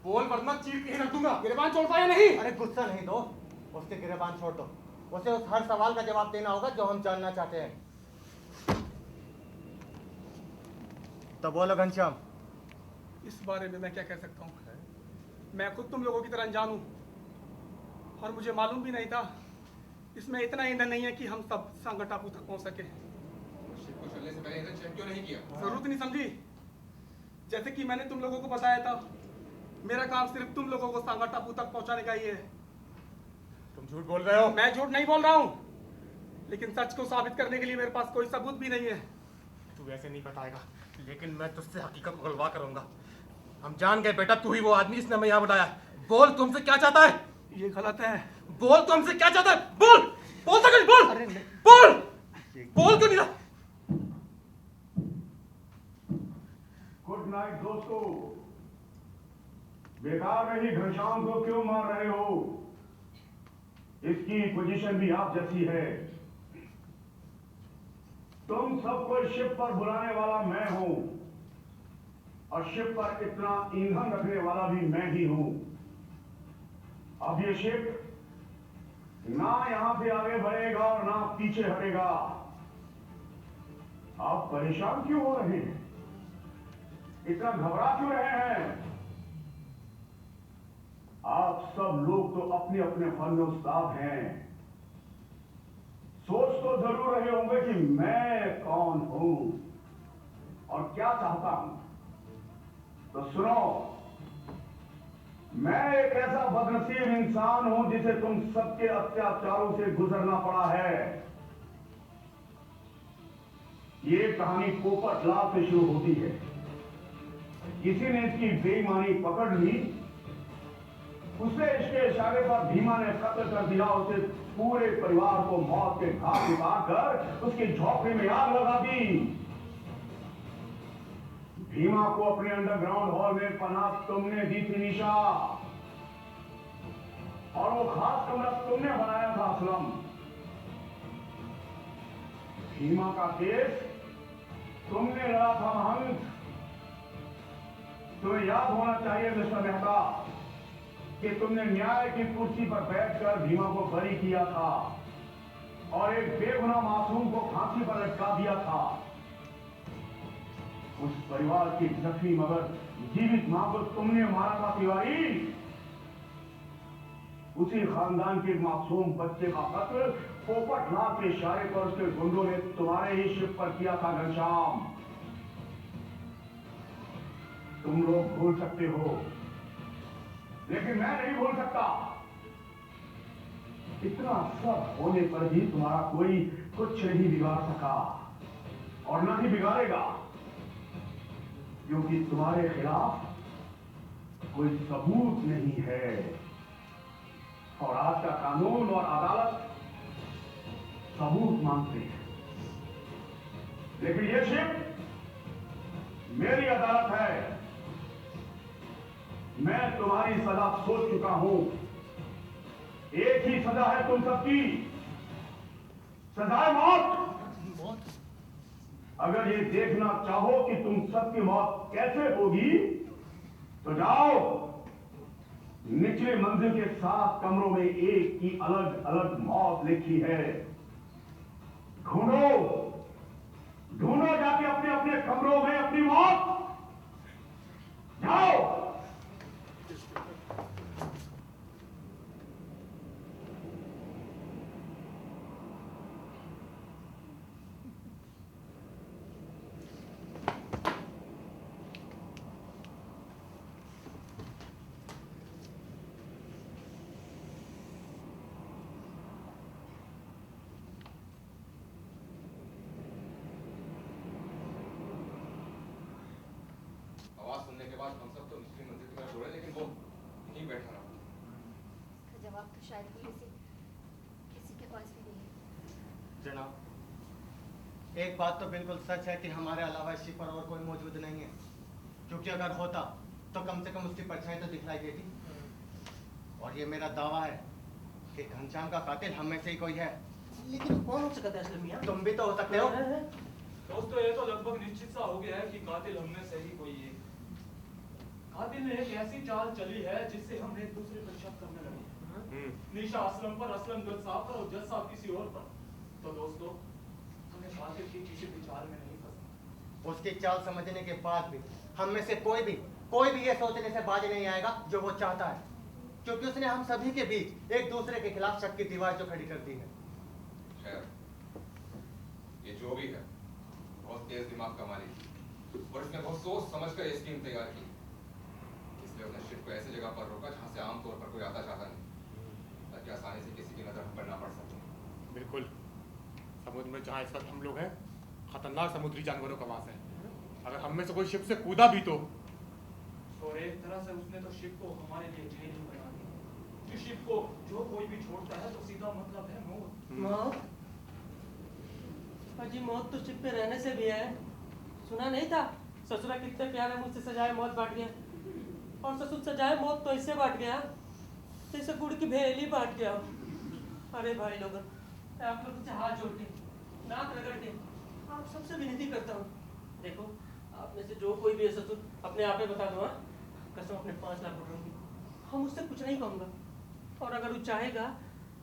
बोल वरना चीर के ही रख दूंगा। गिरबान छोड़ता या नहीं? अरे गुस्सा नहीं दो, उसके गिरबान छोड़ दो। उसे उस हर सवाल का जवाब देना होगा जो हम जानना चाहते हैं। तो बोलो घनश्याम। इस बारे में मैं क्या कह सकता हूँ? मैं खुद तुम लोगों की तरह अनजान हूँ, और मुझे मालूम भी नहीं था इसमें इतना ईंधन नहीं है कि हम सब सांगा टापू तक पहुँच सके। शिप को चलने से पहले ईंधन चेक क्यों नहीं किया? जरूरत नहीं समझी। जैसे कि मैंने तुम लोगों को बताया था, मेरा काम सिर्फ तुम लोगों को सांगा टापू तक पहुँचाने का ही है। तुम झूठ बोल रहे हो। मैं झूठ नहीं बोल रहा हूँ, लेकिन सच को साबित करने के लिए मेरे पास कोई सबूत भी नहीं है। तू वैसे नहीं बताएगा, लेकिन मैं तुझसे हकीकत को गलवा करूंगा। हम जान गए बेटा, तू ही वो आदमी जिसने हमें यहाँ बुलाया। बोल तुमसे क्या चाहता है? ये गलत है। बोल तुमसे क्या चाहता है? बोल बोल सकल बोल। बोल बोल क्यों नहीं रहा? गुड नाइट दोस्तों। बेकार में ही घनश्याम को क्यों मार रहे हो? इसकी पोजीशन भी आप जैसी है। तुम सबको शिप पर बुलाने वाला मैं हूं, और शिप पर इतना ईंधन रखने वाला भी मैं ही हूं। अब ये शिप ना यहां से आगे बढ़ेगा और ना पीछे हटेगा। आप परेशान क्यों हो रहे हैं? इतना घबरा क्यों रहे हैं? आप सब लोग तो अपने अपने फन में उस्ताद हैं। सोच तो जरूर रहे होंगे कि मैं कौन हूं और क्या चाहता हूं। तो सुनो, मैं एक ऐसा बदनसीब इंसान हूं जिसे तुम सबके अत्याचारों से गुजरना पड़ा है। ये कहानी पोपट लाल से शुरू होती है। किसी ने इसकी बेईमानी पकड़ ली, उसे इसके इशारे पर भीमा ने कत्ल कर दिया। उसे पूरे परिवार को मौत के घाट उतारकर उसकी झोपड़ी में आग लगा दी। भीमा को अपने अंडरग्राउंड हॉल में पनाह तुमने दी थी निशा, और वो खास कमरा तुमने बनाया था असलम। भीमा का केस तुमने लड़ा था महंत। तुम्हें याद होना चाहिए मिस्टर मेहता कि तुमने न्याय की कुर्सी पर बैठकर भीमा को बरी किया था और एक बेगुनाह मासूम को फांसी पर लटका दिया था। उस परिवार की जख्मी मगर जीवित मां को तुमने मारा था तिवारी। उसी खानदान के मासूम बच्चे का कत्ल पोपट लाल के इशारे पर उसके गुंडों ने तुम्हारे ही शिप पर किया था घनश्याम। तुम लोग भूल सकते हो, लेकिन मैं नहीं भूल सकता। इतना सब होने पर भी तुम्हारा कोई कुछ नहीं बिगाड़ सका और न ही बिगाड़ेगा, क्योंकि तुम्हारे खिलाफ कोई सबूत नहीं है। और आज का कानून और अदालत सबूत मांगते हैं, लेकिन ये शिप मेरी अदालत है। मैं तुम्हारी सजा सोच चुका हूं। एक ही सजा है तुम सबकी, सजाए मौत। अगर ये देखना चाहो कि तुम सबकी मौत कैसे होगी तो जाओ, निचले मंजिल के 7 कमरों में एक की अलग अलग मौत लिखी है। ढूंढो ढूंढो जाके अपने अपने कमरों में अपनी मौत। जाओ। आवाज सुनने के बाद हम सब तो निचली मंजिल की तरफ दौड़े, लेकिन वो यहीं बैठा रहा। इसका जवाब तो शायद हम में से किसी के पास भी नहीं है। जनाब, एक बात तो बिल्कुल सच है कि हमारे अलावा इस शिप पर और कोई मौजूद नहीं है, क्योंकि अगर होता तो कम से कम उसकी परछाई तो दिखलाई देती। और ये मेरा दावा है कि घनश्याम का कातिल हम में से ही कोई है। लेकिन कौन हो सकता है असलम मियां? तुम भी तो हो सकते हो। दोस्तों, ये तो लगभग निश्चित सा हो गया है कि कातिल हम में से ही कोई है। कातिल ने एक ऐसी चाल चली है जिससे हम एक दूसरे पर शक करने लगे। निशा असलम पर, असलम जज साहब पर और जज साहब किसी और पर। तो दोस्तों, हमें कातिल की किसी भी चाल में नहीं फंसना। उसकी चाल समझने के बाद भी हम में से कोई भी ये सोचने से बाज नहीं आएगा जो वो चाहता है, क्योंकि उसने हम सभी के बीच एक दूसरे के खिलाफ शक की दीवार जो खड़ी कर दी है। खैर, ये जो भी है बहुत तेज दिमाग का मालिक, और इसने बहुत सोच समझ कर ये स्कीम तैयार की। इसलिए उसने शिप को ऐसी जगह पर रोका जहां से आमतौर पर कोई आता जाता नहीं, ताकि आसानी से किसी की नजर हम पर ना पड़ सके। बिल्कुल, समुद्र में जहाँ इस वक्त हम लोग हैं, खतरनाक समुद्री जानवरों का वास है। अगर हम में से कोई शिप से कूदा भी तो एक तरह से उसने तो शिप को हमारे लिए जेल ही बना दिया। इस शिप को जो कोई भी छोड़ता है तो सीधा मतलब है मौत। मौत? अजी, मौत तो शिप पे रहने से भी है। सुना नहीं था ससुरा कितने प्यारे मुझसे सजाए मौत बांट गया, और ससुर सजाए मौत तो इससे बांट गया जैसे गुड़ की भेली बांट गया। अरे भाई लोग, आप लोग से हाथ जोड़ के, नाक रगड़ के आप सबसे विनती करता हूँ, देखो आप में से जो कोई भी है ससुर, अपने आप ही बता दो। कसम अपने 5 लाख रुपए, हम उससे कुछ नहीं कहूँगा, और अगर वो चाहेगा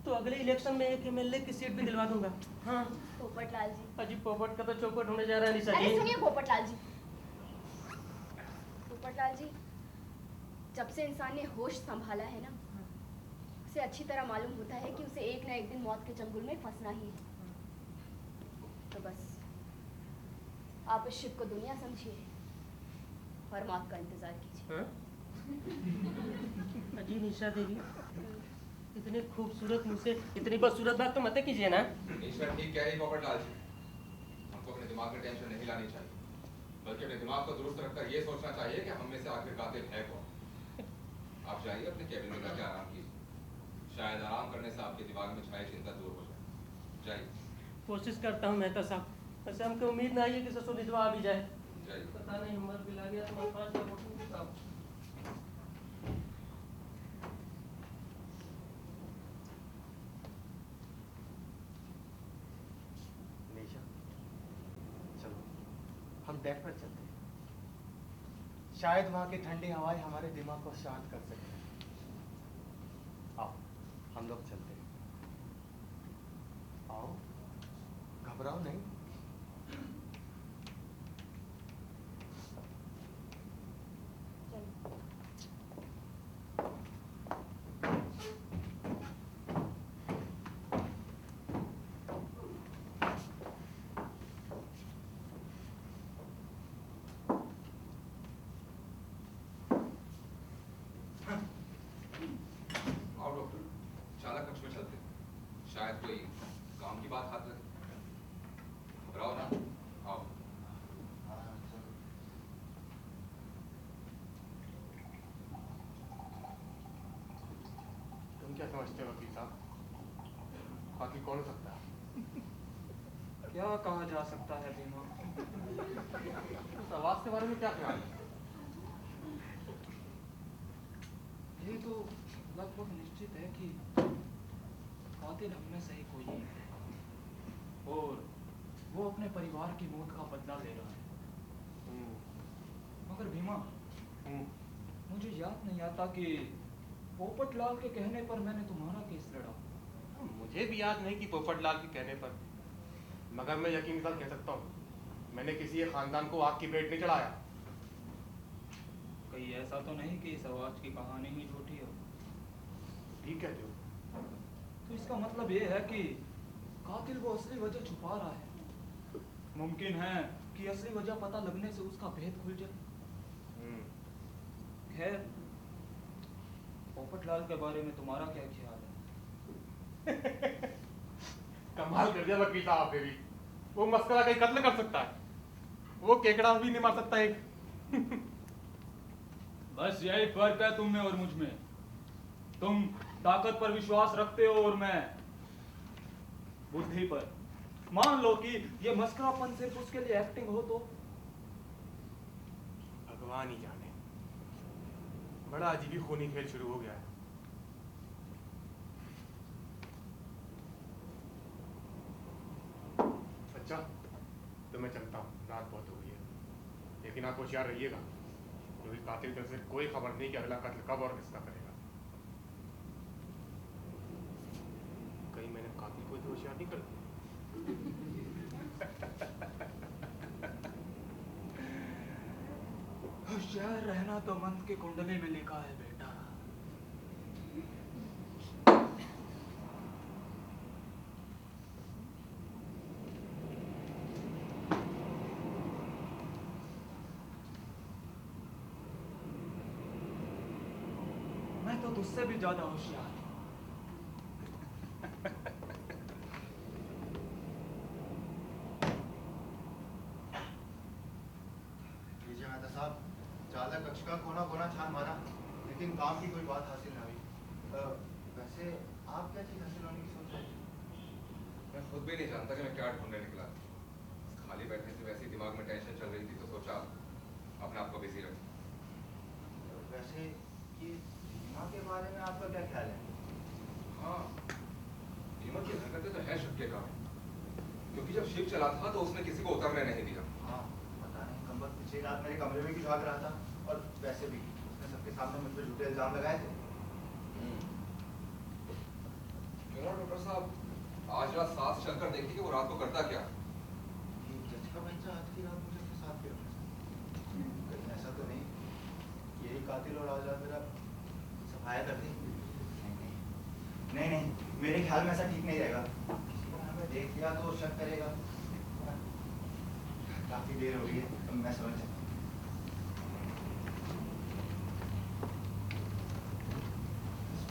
तो अगले इलेक्शन में एक MLA की सीट भी दिलवा दूंगा। हाँ पोपटलाल जी। अजी, पोपट का तो चौपट होने जा रहा है निशा अरे जी। सुनिए पोपटलाल जी, पोपटलाल जी, जब से इंसान ने होश संभाला है ना, उसे अच्छी तरह मालूम होता है कि उसे एक ना एक दिन मौत के चंगुल में फंसना ही है। तो बस आप इस शिप को दुनिया समझिए और मौत का इंतजार कीजिए। अजी निशा देवी, इतने खूबसूरत मुझसे इतनी बदसूरत बात तो मत कीजिए ना। निशा ठीक कह रही पोपटलाल जी, हमको अपने दिमाग में टेंशन नहीं लानी चाहिए, बल्कि अपने दिमाग को दुरुस्त रखकर ये सोचना चाहिए कि हम में से आखिर कातिल है कौन। आप जाइए अपने कैबिन में जाके आराम कीजिए, शायद आराम करने से आपके दिमाग में छाई चिंता दूर हो जाए। जाइए। कोशिश करता हूँ मेहता साहब, वैसे हमको उम्मीद नहीं है कि ससुर निजवा आ भी जाए। जाइए। पता नहीं हिम्मत भी ला गया तो मैं 5 लाख रुपए देता हूँ। निशा, चलो हम डेक पर चलते हैं। शायद वहाँ की ठंडी हवाएं हमारे दिमाग को शांत कर सके। आओ हम लोग चलते हैं। आओ, घबराओ नहीं। आओ डॉक्टर, चालक कक्ष में चलते हैं। शायद कोई काम की बात हाथ लगे। घबराओ ना, आओ। तुम क्या समझते हो वकील साहब, बाकी कौन हो सकता है? क्या कहा जा सकता है भीमा? उस आवाज के बारे में क्या ख्याल है? ये तो लगभग निश्चित है कि कातिल हम में से ही कोई है और वो अपने परिवार की मौत का बदला ले रहा है। मगर भीमा, मुझे याद नहीं आता कि पोपटलाल के कहने पर मैंने तुम्हारा केस लड़ा। मुझे भी याद नहीं कि पोपटलाल के कहने पर, मगर मैं यकीन के साथ कह सकता हूँ मैंने किसी एक खानदान को आग की भेंट नहीं चढ़ाया। कहीं ऐसा तो नहीं कि इस आवाज की कहानी ही झूठी हो? ठीक कहते हो। तो इसका मतलब ये है कि कातिल वो असली वजह छुपा रहा है। मुमकिन है कि असली वजह पता लगने से उसका भेद खुल जाए। खैर, पोपटलाल के बारे में तुम्हारा क्या ख्याल है? कमाल कर दिया वकील साहब आपने भी। वो मस्करा कहीं कत्ल कर सकता है, वो केकड़ा भी नहीं मार सकता एक। बस यही फर्क है तुम में और मुझ में। तुम ताकत पर विश्वास रखते हो और मैं बुद्धि पर। मान लो कि ये मस्करापन सिर्फ उसके लिए एक्टिंग हो तो? भगवान ही जाने, बड़ा अजीब ही खूनी खेल शुरू हो गया है। अच्छा, तो मैं चलता हूँ, रात बहुत हो गई है। लेकिन आप होशियार रहिएगा, क्योंकि कातिल तरफ से कोई खबर नहीं कि अगला कत्ल कब और किसका करेगा। कहीं मैंने कातिल को तो होशियार नहीं कर दिया। होशियार रहना तो मंद के कुंडली में लिखा है बेटा। मैं तो तुझसे भी ज्यादा होशियार हूं। लीजिए मेहता साहब, चालक कक्ष का कोना कोना छान मारा, लेकिन काम की कोई बात हासिल ना हुई। वैसे आप क्या चीज हासिल होने की सोच रहे थे? मैं खुद भी नहीं जानता कि मैं क्या ढूंढने निकला। खाली बैठने से वैसे ही दिमाग में टेंशन चल रही थी तो सोचा अपने आप को बिजी रखूं। वैसे ये भीमा के बारे में आपका क्या ख्याल है? हाँ, भीमा की हरकतें तो है शक के काम, क्योंकि जब शिप चला था तो उसने किसी को उतरने नहीं दिया। हाँ, पता नहीं, कमबख्त पिछली रात मेरे कमरे में भी झांक रहा था, और वैसे भी उसने सबके सामने मुझ पर झूठे इल्जाम लगाए थे। क्यों ना डॉक्टर साहब, आज रात साथ चलकर देखिए कि वो रात को करता क्या। जज का बच्चा आज की रात मुझे अपने साथ क्यों रखना? कहीं ऐसा तो नहीं यही कातिल और आज रात मेरा सफाया कर दी? नहीं नहीं, मेरे ख्याल में ऐसा ठीक नहीं रहेगा। किसी को हमें देख लिया तो शक करेगा। काफी देर हो गई है, तो मैं समझ सकता हूँ।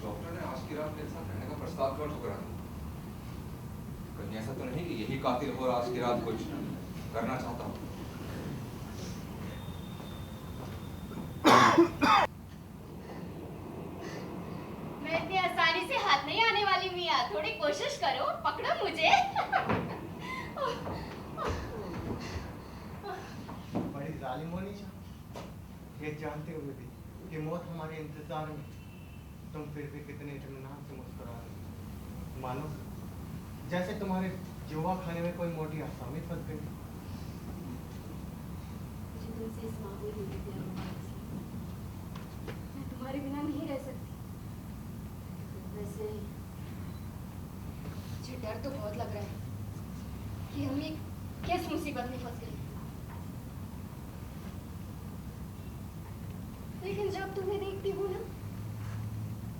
डॉक्टर ने आज की रात मेरे साथ रहने का प्रस्ताव क्यों ठुकरा दिया? कहीं ऐसा तो नहीं कि यही कातिल हो और आज की रात कुछ करना चाहता हूँ। मैं इतनी आसानी से हाथ नहीं आने वाली मियाँ, थोड़ी कोशिश करो, पकड़ो मुझे। बड़ी जालिम हो निशा, ये जानते हुए भी कि मौत हमारे इंतजार में, तुम फिर भी कितने इत्मीनान से मुस्कुरा रहे, मानो जैसे तुम्हारे जुआ खाने में कोई मोटी आसामी फंस गई। मुझे तुमसे इस मामले में भी प्यार हुआ है, मैं तुम्हारे बिना नहीं रह सकती। वैसे मुझे डर तो बहुत लग रहा है कि हम ये किस मुसीबत में फंस गए। लेकिन जब तुम्हें देखती हूँ ना,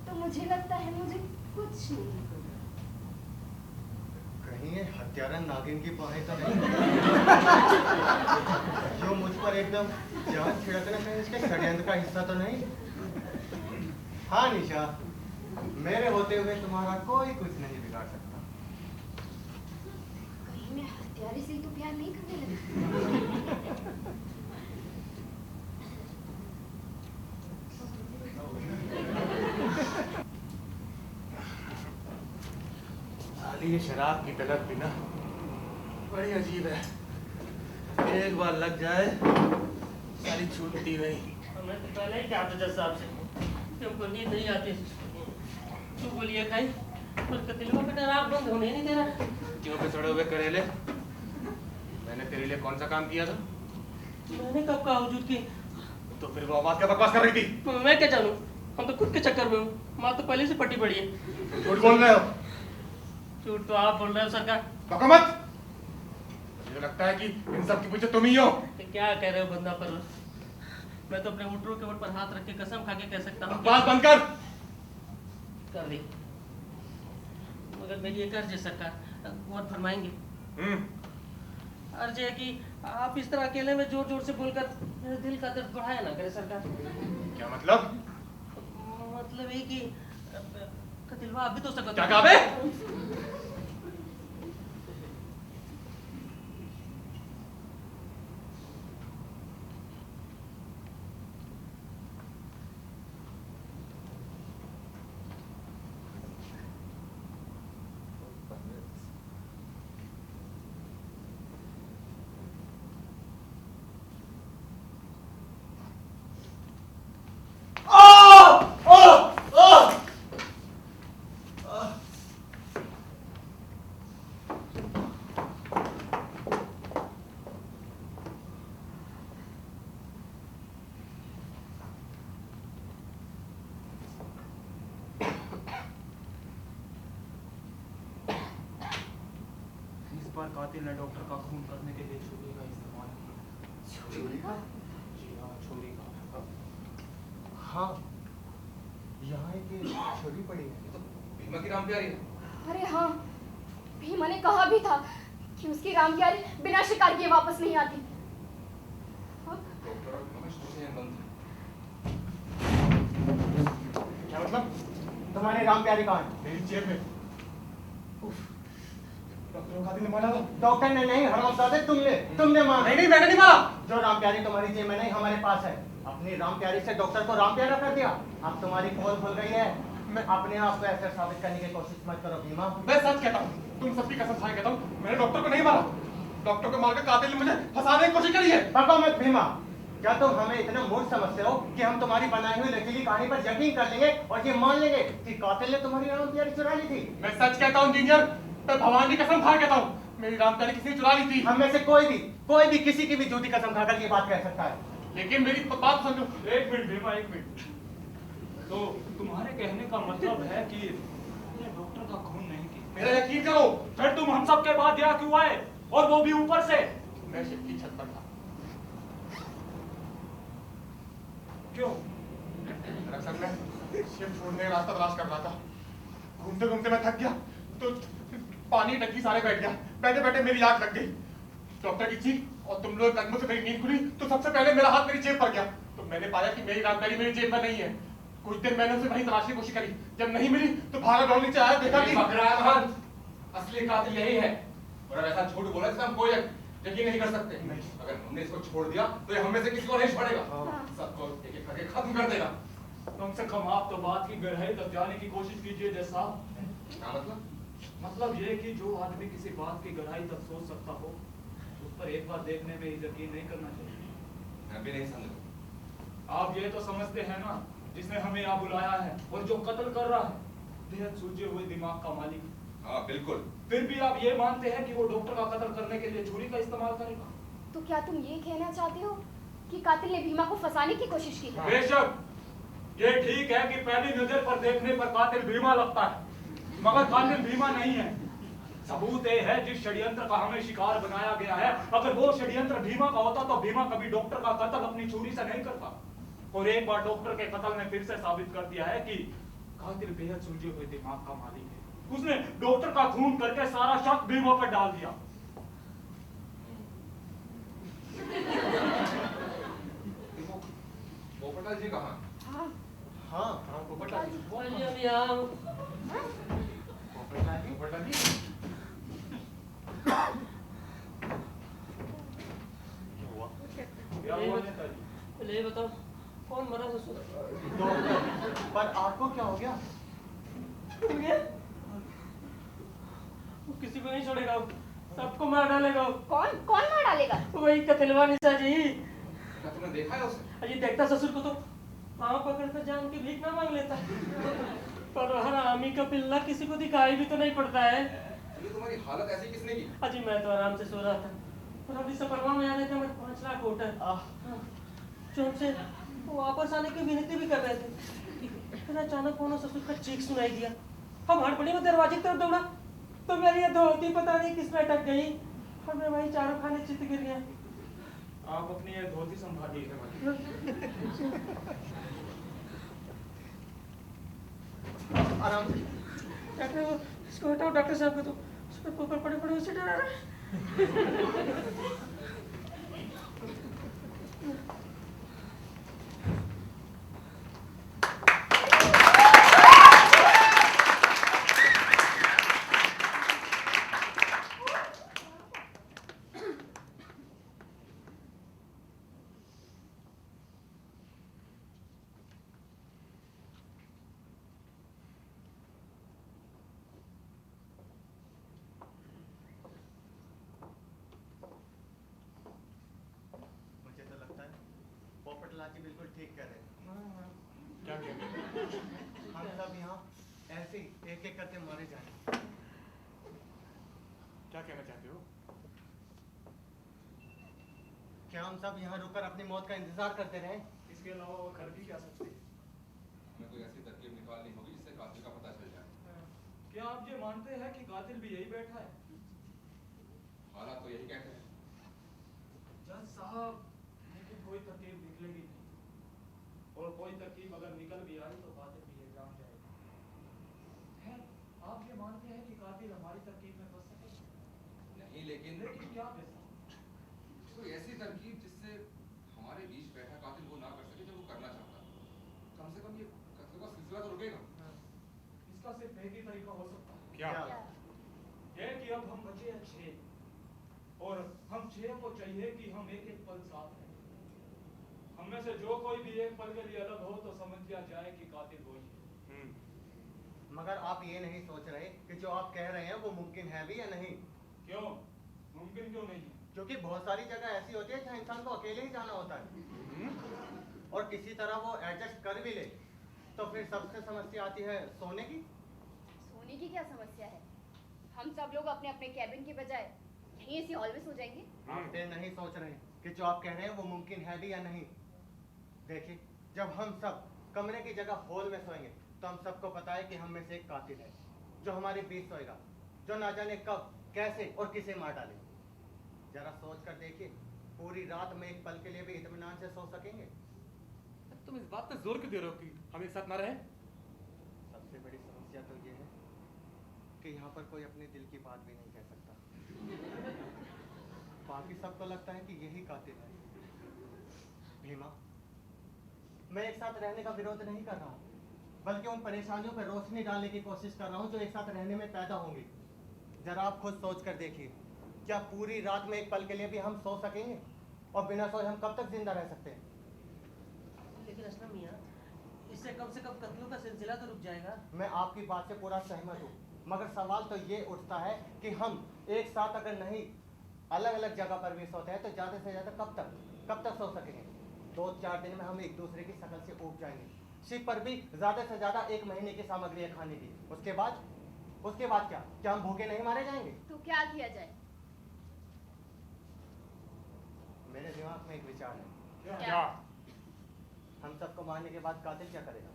तो मुझे लगता है मुझे कुछ नहीं होगा। कहीं ये हत्यारा नागिन की बाहें तो नहीं जो मुझ पर एकदम जान छिड़कने में इसके षड्यंत्र का हिस्सा तो नहीं? हाँ निशा, मेरे होते हुए तुम्हारा कोई कुछ नहीं बिगाड़ सकता। हत्यारे से ही तो प्यार नहीं करने लगे। साली ये शराब की तलब भी ना बड़ी अजीब है। एक बार लग जाए साली छूटती नहीं। मैं तो पहले ही कहा था जज साहब से तुमको नींद नहीं आती, तू बोलिए खाई पर कतिलवा बेटा रात बंद होने नहीं दे रहा। क्यों पे सड़े हुए करेले? मैंने तेरे लिए कौन सा काम किया था? मैंने कब कहा हुजूर की? तो फिर वो आवाज क्या बकवास कर रही थी? मैं क्या जानूं, हम तो खुद के चक्कर में हूँ। माँ तो पहले से पटी पड़ी है। झूठ बोल रहे हो। झूठ तो आप बोल रहे हो सरकार। बको मत। मुझे लगता है कि इन सब के पीछे तुम ही हो। तो क्या कह रहे हो बंदा पर? मैं तो अपने ऊँटों के ऊपर हाथ रख के कसम खा के कह सकता हूँ। बात बंद कर। कर दी, मगर मेरी एक अर्ज है सरकार, बहुत फरमाएंगे। अर्ज है कि आप इस तरह अकेले में जोर जोर से बोलकर मेरे दिल का दर्द बढ़ाया ना करे सरकार। क्या मतलब? मतलब ये कि कतिलवा अभी तो सकता। क्या कहा बे? कातिल ने डॉक्टर का खून करने के लिए छुरी का इस्तेमाल किया। छुरी का? जी हाँ, छुरी का। हाँ, यहाँ एक छुरी पड़ी है। तो भीमा की राम प्यारी है। अरे हाँ, भीमा ने कहा भी था कि उसकी राम प्यारी बिना शिकार किए वापस नहीं आती। डॉक्टर और भीमा स्टेशन बंद है। क्या मतलब? तुम्हारे राम प्यारी कहाँ है? मेरी जेब में। डॉक्टर कातिल ने मारा था। डॉक्टर ने नहीं, हरामजादे तुमने मारा। नहीं मैंने नहीं मारा। जो राम प्यारी तुम्हारी जेब में नहीं हमारे पास है। अपनी राम प्यारी से डॉक्टर को राम प्यारा कर दिया। अब तुम्हारी पोल खुल गई है। मैं अपने आप को ऐसा साबित करने की कोशिश मत करो भीमा। मैं सच कहता हूँ, तुम सबकी कसम खा के कहता हूँ, मैंने डॉक्टर को नहीं मारा। डॉक्टर को मारकर कातिल ने मुझे फंसाने की कोशिश करी है। पापा मत भीमा, क्या तुम हमें इतना मूर्ख समझते हो कि हम तुम्हारी बनाई हुई लकीली कहानी पर यकीन कर लेंगे और ये मान लेंगे कि कातिल ने तुम्हारी राम प्यारी चुरा ली थी? मैं सच कहता हूँ इंजीनियर, मैं भगवान की कसम खा के कहता हूँ, मेरी राम प्यारी किसी ने चुरा ली थी। हम में से कोई भी किसी की भी झूठी कसम खाकर ये बात कह सकता है। लेकिन मेरी बात समझो। एक मिनट भीमा, एक मिनट। तो तुम्हारे कहने का मतलब है कि तुमने डॉक्टर का खून नहीं किया? मेरा यकीन करो। फिर तुम हम सब के बाद यहाँ क्यों आए, और वो भी ऊपर से? मैं शिप की छत पर था। क्यों? दरअसल मैं शिप छोड़ने का रास्ता तलाश कर रहा था। घूमते घूमते मैं थक गया तो पानी टंकी सारे बैठ गया। बैठे बैठे मेरी आंख लग गई। डॉक्टर की चीख और तुम लोग कदमों से मेरी नींद खुली तो सबसे पहले मेरा हाथ मेरी जेब पर गया। तो मैंने पाया कि मेरी राम प्यारी मेरी जेब में नहीं है। कुछ देर मैंने उसे वहीं तलाशने की कोशिश करी, जब नहीं मिली तो भागा दौड़ नीचे आया, देखा कि असली कातिल यही है। और अगर ऐसा झूठ बोला जिससे हम कोई यकीन नहीं कर सकते। अगर हमने इसको छोड़ दिया तो ये हम में से किसी को नहीं छोड़ेगा, सबको एक एक करके खत्म कर देगा। कम से कम आप तो बात की गहराई तक जाने की कोशिश कीजिए जैसा। क्या मतलब? मतलब ये कि जो आदमी किसी बात की गहराई तक सोच सकता हो, उस पर एक बार देखने में ही यकीन नहीं करना चाहिए। मैं भी नहीं समझ। आप ये तो समझते हैं ना, जिसने हमें यहाँ बुलाया है और जो कत्ल कर रहा है बेहद सूझे हुए दिमाग का मालिक। हाँ बिल्कुल। फिर भी आप ये मानते हैं कि वो डॉक्टर का कत्ल करने के लिए छुरी का इस्तेमाल करेगा? तो क्या तुम ये कहना चाहते हो कि कातिल ने भीमा को फंसाने की कोशिश की है? बेशक, ये ठीक है कि पहली नजर पर देखने पर कातिल भीमा लगता है, मगर कातिल भीमा नहीं है। सबूत ये है जिस षड्यंत्र का हमें शिकार बनाया गया है, अगर वो षड्यंत्र भीमा का होता तो भीमा कभी डॉक्टर का कत्ल अपनी छुरी से नहीं करता। और एक बार डॉक्टर के कत्ल ने फिर से साबित कर दिया है कि कातिल बेहद सुलझे हुए दिमाग का मालिक है। उसने डॉक्टर का खून करके सारा शक भीमा पर डाल दिया। पोपटलाल जी कहाँ? हाँ हाँ पोपटलाल जी। बोलिए अभी आओ। पोपटलाल जी। ले बताओ कौन मरा ससुर? डॉक्टर, पर आपको क्या हो गया? हो गया? वो किसी को नहीं छोड़ेगा, सबको मार डालेगा। कौन कौन मार डालेगा? वही कतिलवा निशा जी। क्या तुमने देखा है उसे? अजी देखता ससुर को तो पाँव पकड़कर जान की भीख ना मांग लेता, पर हरामी का पिल्ला किसी को दिखाई भी तो नहीं पड़ता है। ये तुम्हारी हालत ऐसी किसने की? अजी मैं तो आराम से सो रहा था और अभी सपरवा में आ रहे थे हमारे 5 लाख होटल, जो हमसे वापस आने की विनती भी कर रहे थे। फिर अचानक कोनो ससुर का चीख सुनाई दिया। हम हड़बड़ी में दरवाजे की तरफ दौड़ा तो मेरी ये धोती पता नहीं किस में अटक गई और मैं वही चारों खाने चित गिर गया। आप अपनी ये धोती संभालिए। आराम से। डॉक्टर इसको हटाओ, डॉक्टर साहब को तो उसके ऊपर पड़े पड़े उसे डरा रहा है। मुझे तो लगता है पोपटलाल जी बिल्कुल ठीक कह रहे हैं। क्या कहते हैं? हम सब यहाँ ऐसे ही एक एक करके मारे जाएंगे। क्या कहना चाहते हो? क्या हम सब यहाँ रुककर अपनी मौत का इंतजार करते रहें? इसके अलावा और कर भी क्या सकते हैं? हमें कोई ऐसी तरकीब निकालनी होगी जिससे कातिल का पता चल जाए। क्या आप ये मानते हैं कि कातिल भी यही बैठा है? हालात तो यही कहते हैं। जज साहब, लेकिन कोई तरकीब निकलेगी नहीं, और कोई तरकीब अगर निकल भी आई तो कातिल भी ये जान जाएगा। है, आप ये मानते हैं कि कातिल हमारी तरकीब में फंस सके? नहीं, लेकिन क्या वैसा? कोई ऐसी तरकीब जिससे हमारे बीच बैठा कातिल वो ना कर सके जो वो करना चाहता है। कम से कम ये कत्ल का सिलसिला तो रुकेगा। इसका सिर्फ एक ही तरीका हो सकता है। क्या? ये कि अब हम बचे हैं 6 और हम 6 को चाहिए कि हम एक एक पल साथ रहें। हम में से जो कोई भी एक पल के लिए अलग हो तो समझ लिया जाए कि कातिल वही है। मगर आप ये नहीं सोच रहे कि जो आप कह रहे हैं वो मुमकिन है भी या नहीं? क्यों मुमकिन क्यों नहीं है? क्योंकि बहुत सारी जगह ऐसी होती है जहाँ इंसान को अकेले ही जाना होता है और किसी तरह वो एडजस्ट कर भी ले, तो फिर सबसे समस्या आती है सोने की। सोने की क्या समस्या है? हम सब लोग अपने अपने कैबिन की बजाय यहीं इसी हॉल में सो जाएंगे। आप ये नहीं सोच रहे कि जो आप कह रहे हैं वो मुमकिन है भी या नहीं। देखिए, जब हम सब कमरे की जगह हॉल में सोएंगे तो हम सबको पता है कि हम में से एक कातिल है जो हमारे बीच सोएगा, जो ना जाने कब कैसे और किसे मार डाले। जरा सोच कर देखिए, पूरी रात में एक पल के लिए भी इत्मीनान से सो सकेंगे? तुम इस बात पे जोर क्यों दे रहे हो कि हम एक साथ ना रहें? सबसे बड़ी समस्या तो ये है कि यहाँ पर कोई अपने दिल की बात भी नहीं कह सकता। बाकी सबको लगता है कि यही कातिल है। भीमा, मैं एक साथ रहने का विरोध नहीं कर रहा हूँ, बल्कि उन परेशानियों पर रोशनी डालने की कोशिश कर रहा हूँ जो एक साथ रहने में पैदा होंगी। जरा आप खुद सोच कर देखिए, क्या पूरी रात में एक पल के लिए भी हम सो सकेंगे? और बिना सोए हम कब तक जिंदा रह सकते हैं? लेकिन असलम मियां, इससे कम से कम कत्लों का सिलसिला तो रुक जाएगा। मैं आपकी बात से पूरा सहमत हूँ, मगर सवाल तो ये उठता है कि हम एक साथ अगर नहीं अलग अलग जगह पर भी सोते हैं तो ज़्यादा से ज़्यादा कब तक सो सकेंगे? 2-4 दिन में हम एक दूसरे की शकल से उग जाएंगे। शिप पर भी ज़्यादा से ज़्यादा 1 महीने की सामग्री है खाने की। उसके बाद क्या हम भूखे नहीं मारे जाएंगे? तो क्या किया जाए? मेरे दिमाग में एक विचार है। क्या? हम सबको मारने के बाद कातिल क्या करेगा?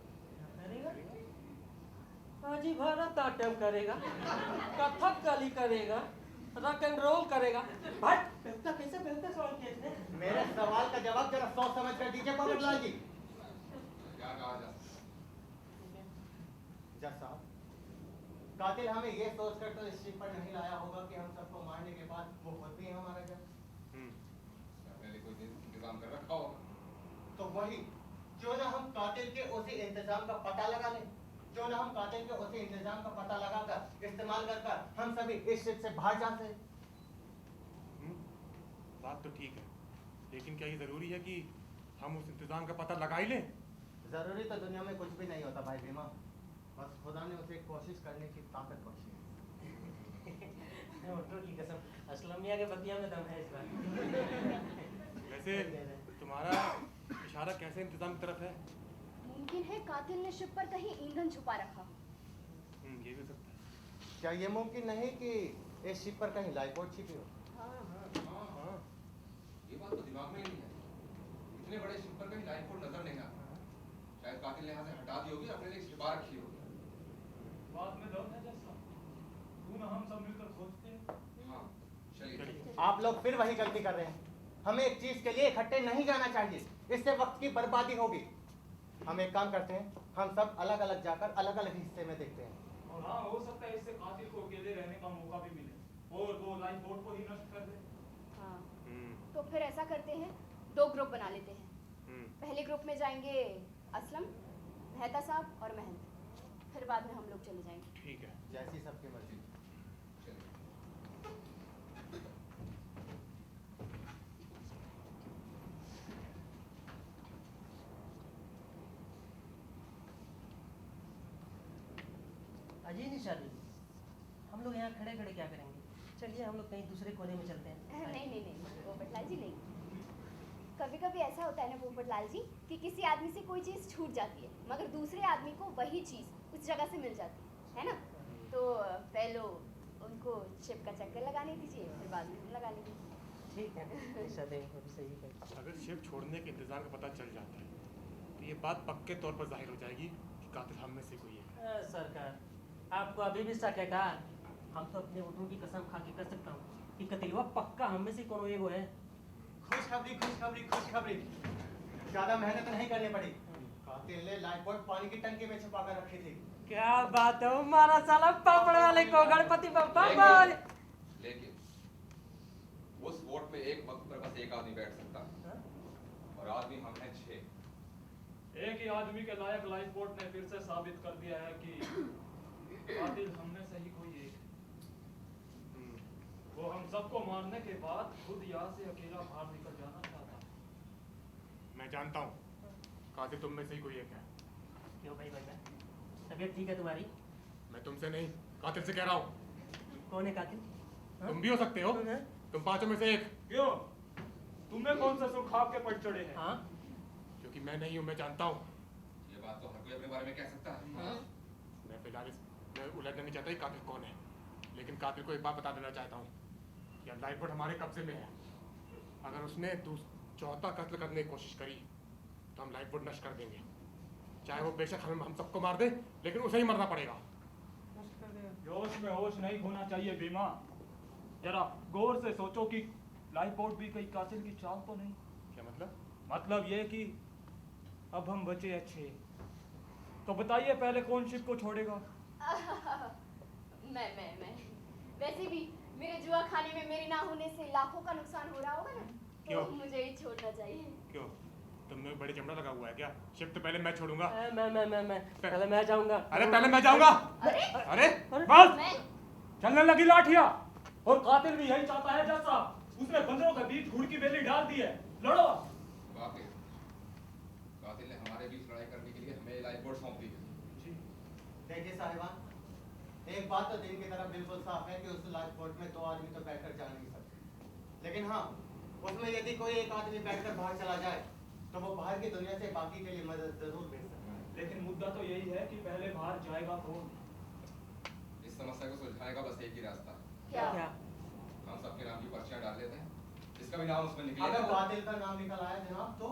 हाजी भरतनाट्यम करेगा, कथकली करेगा, रॉक एंड रोल करेगा। भाई बेहतर कैसे बेहतर सवाल किया इसने? मेरे सवाल का जवाब जरा सोच समझ कर दीजिए पोपटलाल जी। क्या कहा जा सकता? जज साहब, कातिल हमें ये सोचकर तो इस शिप पर नहीं लाया होगा कि हम सबको मारने के बाद वो खुद भी हमारा जाए। पहले कोई इंतजाम कर रखा होगा। तो वही, क्यों ना हम कातिल के उसी इंतजाम का पता लगा लें, क्यों ना हम कातिल के उसी इंतजाम का पता लगाकर इस्तेमाल कर हम सभी इस शिप से बाहर जा सके। बात तो ठीक है, लेकिन क्या ये जरूरी है कि हम उस इंतजाम का पता लगा ही लें। जरूरी तो दुनिया में कुछ भी नहीं होता भाई भीमा, बस खुदा ने उसे कोशिश करने की ताकत बख्शी है। मोटो की कसम, असलम मियां के बतिया में दम है इस बार। वैसे तुम्हारा इशारा कैसे इंतजाम की तरफ है? मुमकिन है कातिल ने शिप पर कहीं ईंधन छुपा रखा। ये भी हो सकता है। क्या ये मुमकिन नहीं कि इस शिप पर कहीं लाइफ बोट छिपी हो? हाँ, ये बात तो दिमाग में ही नहीं है। इतने बड़े शिप पर कहीं लाइफ बोट नजर नहीं आता। शायद कातिल ने यहाँ से हटा दी होगी, अपने लिए छिपा रखी होगी। बात में दम है जैसा तू ना हम सब मिलकर खोजते हैं। हाँ, चलिए। आप लोग फिर वही गलती कर रहे हैं। हमें एक चीज के लिए इकट्ठे नहीं जाना चाहिए, इससे वक्त की बर्बादी होगी। हम एक काम करते हैं, हम सब अलग अलग जाकर अलग अलग हिस्से में देखते हैं। और हाँ, हो सकता है इससे कातिल को अकेले रहने का मौका भी मिले और वो लाइफ बोट को ही नष्ट कर दे। हाँ, तो फिर ऐसा करते हैं, 2 ग्रुप बना लेते हैं। पहले ग्रुप में जाएंगे असलम, मेहता साहब और महंत, फिर बाद में हम लोग चले जाएंगे। ठीक है, जैसी सबकी मर्जी। अजी निशादी, हम लोग यहाँ खड़े खड़े क्या करेंगे? चलिए हम लोग कहीं दूसरे कोने में चलते हैं। नहीं पोपटलाल जी नहीं। कभी कभी ऐसा होता है ना पोपटलाल जी कि किसी आदमी से कोई चीज़ छूट जाती है मगर दूसरे आदमी को वही चीज़ उस जगह से मिल जाती है ना। तो पहले उनको शिप का चक्कर लगाने दीजिए, फिर बाद में हम लगा लेंगे। ठीक है निशादी, वो भी सही है। अगर शिप छोड़ने के इंतजाम का पता चल जाता है तो ये बात पक्के तौर पर जाहिर हो जाएगी कि कातिल हम में से कोई है। सरकार, आपको अभी भी शक है का? हम तो अपने ऊँटों की कसम खा के कर सकता हूँ कि कतिलवा पक्का हम में से कोनो एगो है। खुशखबरी खुशखबरी खुशखबरी, ज्यादा मेहनत नहीं करनी पड़ी। कातिल ने लाइफ बोट पानी की टंकी में छुपा कर रखी थी। क्या बात है, हमारा साला पापड़ वाले को गणपति बप्पा बोल। लेकिन उस बोट में एक वक्त पर बस एक आदमी बैठ सकता है और आदमी हम हैं 6। एक ही आदमी के लायक लाइफ बोट ने फिर से साबित कर दिया है कि कातिल हम में से ही कोई एक है। वो हम सबको मारने के बाद खुद यहाँ से अकेला बाहर निकल जाना चाहता है। मैं जानता हूँ कातिल तुम में से ही कोई एक है। क्यों भाई भाई, तबीयत ठीक है तुम्हारी? मैं तुमसे नहीं, कातिल से कह रहा हूँ। कौन है कातिल? तुम भी हो सकते हो, तुम 5 में से एक। क्यों? तुम्हें कौन सा सुख खाप के पड़ चढ़े हैं? हाँ? क्योंकि मैं नहीं हूँ, मैं जानता हूँ। ये बात तो हर कोई अपने बारे में कह सकता है। मैं फिलहाल मैं उलझना नहीं चाहता कि कातिल कौन है, लेकिन कातिल को एक बात बता देना चाहता हूँ कि लाइफ बोट हमारे कब्जे में है। अगर उसने चौथा कत्ल करने की कोशिश करी तो हम लाइफ बोट नष्ट कर देंगे। चाहे वो बेशक हम सबको मार दे, लेकिन उसे ही मरना पड़ेगा। जोश में होश नहीं खोना चाहिए बीमा। जरा गौर से सोचो कि लाइफ बोट भी कहीं कातिल की चाल तो नहीं। क्या मतलब? मतलब ये कि अब हम बचे अच्छे। तो बताइए पहले कौन शिप को छोड़ेगा? मैं वैसे भी मेरे जुआ खाने में मेरे ना होने से लाखों का नुकसान हो रहा होगा ना, तो मुझे ही छोड़ना चाहिए। क्यों, तुमने बड़ी चमड़ा लगा हुआ है क्या? शिप तो पहले मैं छोड़ूंगा। मैं पहले मैं जाऊंगा। अरे पहले मैं जाऊंगा। अरे बस चलने लगी लाठियां। और कातिल भी यही चाहता है जैसा उसने बंदरों के बीच घुड़ की बेली डाल दी है। लड़ो। वाकई कातिल ने हमारे बीच लड़ाई करने के लिए हमें लाइफ बोट सौंप दी है। देखिए साहिबान, एक बात तो दिन की तरफ बिल्कुल साफ है कि उस लाइफ बोट में 2 आदमी तो बैठकर जा नहीं सकते, लेकिन हाँ उसमें यदि कोई एक आदमी बैठकर बाहर चला जाए तो वो बाहर की दुनिया से बाकी के लिए मदद जरूर भेज सकता है। लेकिन मुद्दा तो यही है कि पहले बाहर जाएगा कौन? इस समस्या को सुलझाने का बस एक ही रास्ता। क्या? हम सबके नाम की पर्चियां डाल देते हैं, जिसका भी नाम उसमें निकलेगा। अगर कातिल का नाम निकल आया जनाब तो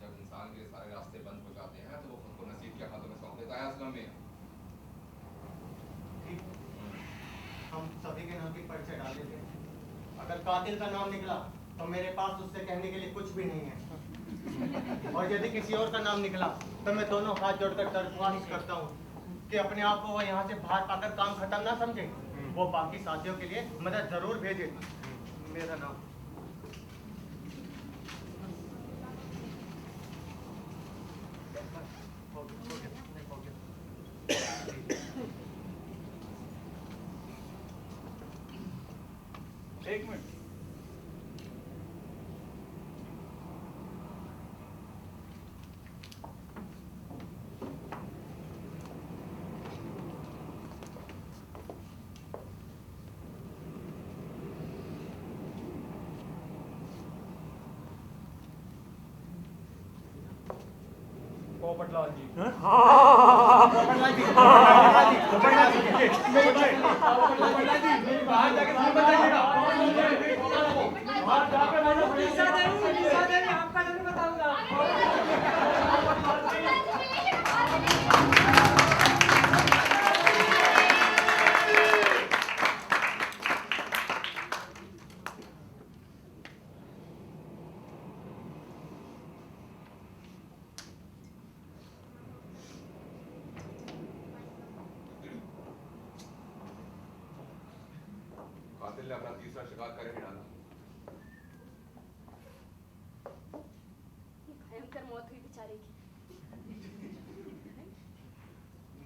जब इंसान के सारे रास्ते बंद हो जाते हैं तो वो खुद को नसीब के हाथों में सौंप देता है। असलम में हम सभी के नाम की पर्चे डाल देते हैं। अगर कातिल का नाम निकला तो मेरे पास उससे कहने के लिए कुछ भी नहीं है, और यदि किसी और का नाम निकला तो मैं दोनों हाथ जोड़कर दरख्वास्त करता हूँ कि अपने आप को वो यहाँ से बाहर पाकर काम खत्म ना समझे, वो बाकी साथियों के लिए मदद जरूर भेजे। मेरा नाम एक मिनट। पोपटलाल जी। पोपटलाल जी, पोपटलाल जी, मेरी बात जाके नाम बताइएगा। आपका जरूर बताऊंगा। कातिल ने अपना तीसरा शिकार कर ही डाला। भयंकर मौत हुई बेचारे की।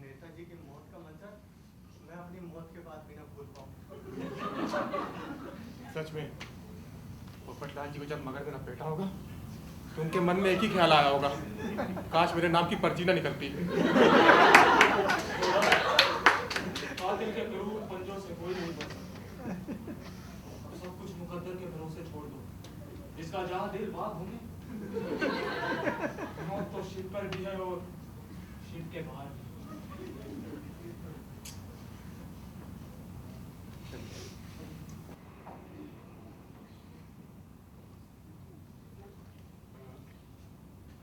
नेताजी की मौत का मंजर मैं अपनी मौत के बाद भी न भूल पाऊं। सच में पोपटलाल जी को जब मगर में लपेटा होगा तो उनके मन में एक ही ख्याल आया होगा, काश मेरे नाम की पर्ची ना निकलती। कातिल के क्रूर पंजों से कोई नहीं बच सकता। अब सब कुछ मुकद्दर के भरोसे छोड़ दो। इसका जहां दिल बाग होंगे, मौत तो शिव पर भी है और शिव के बाहर भी।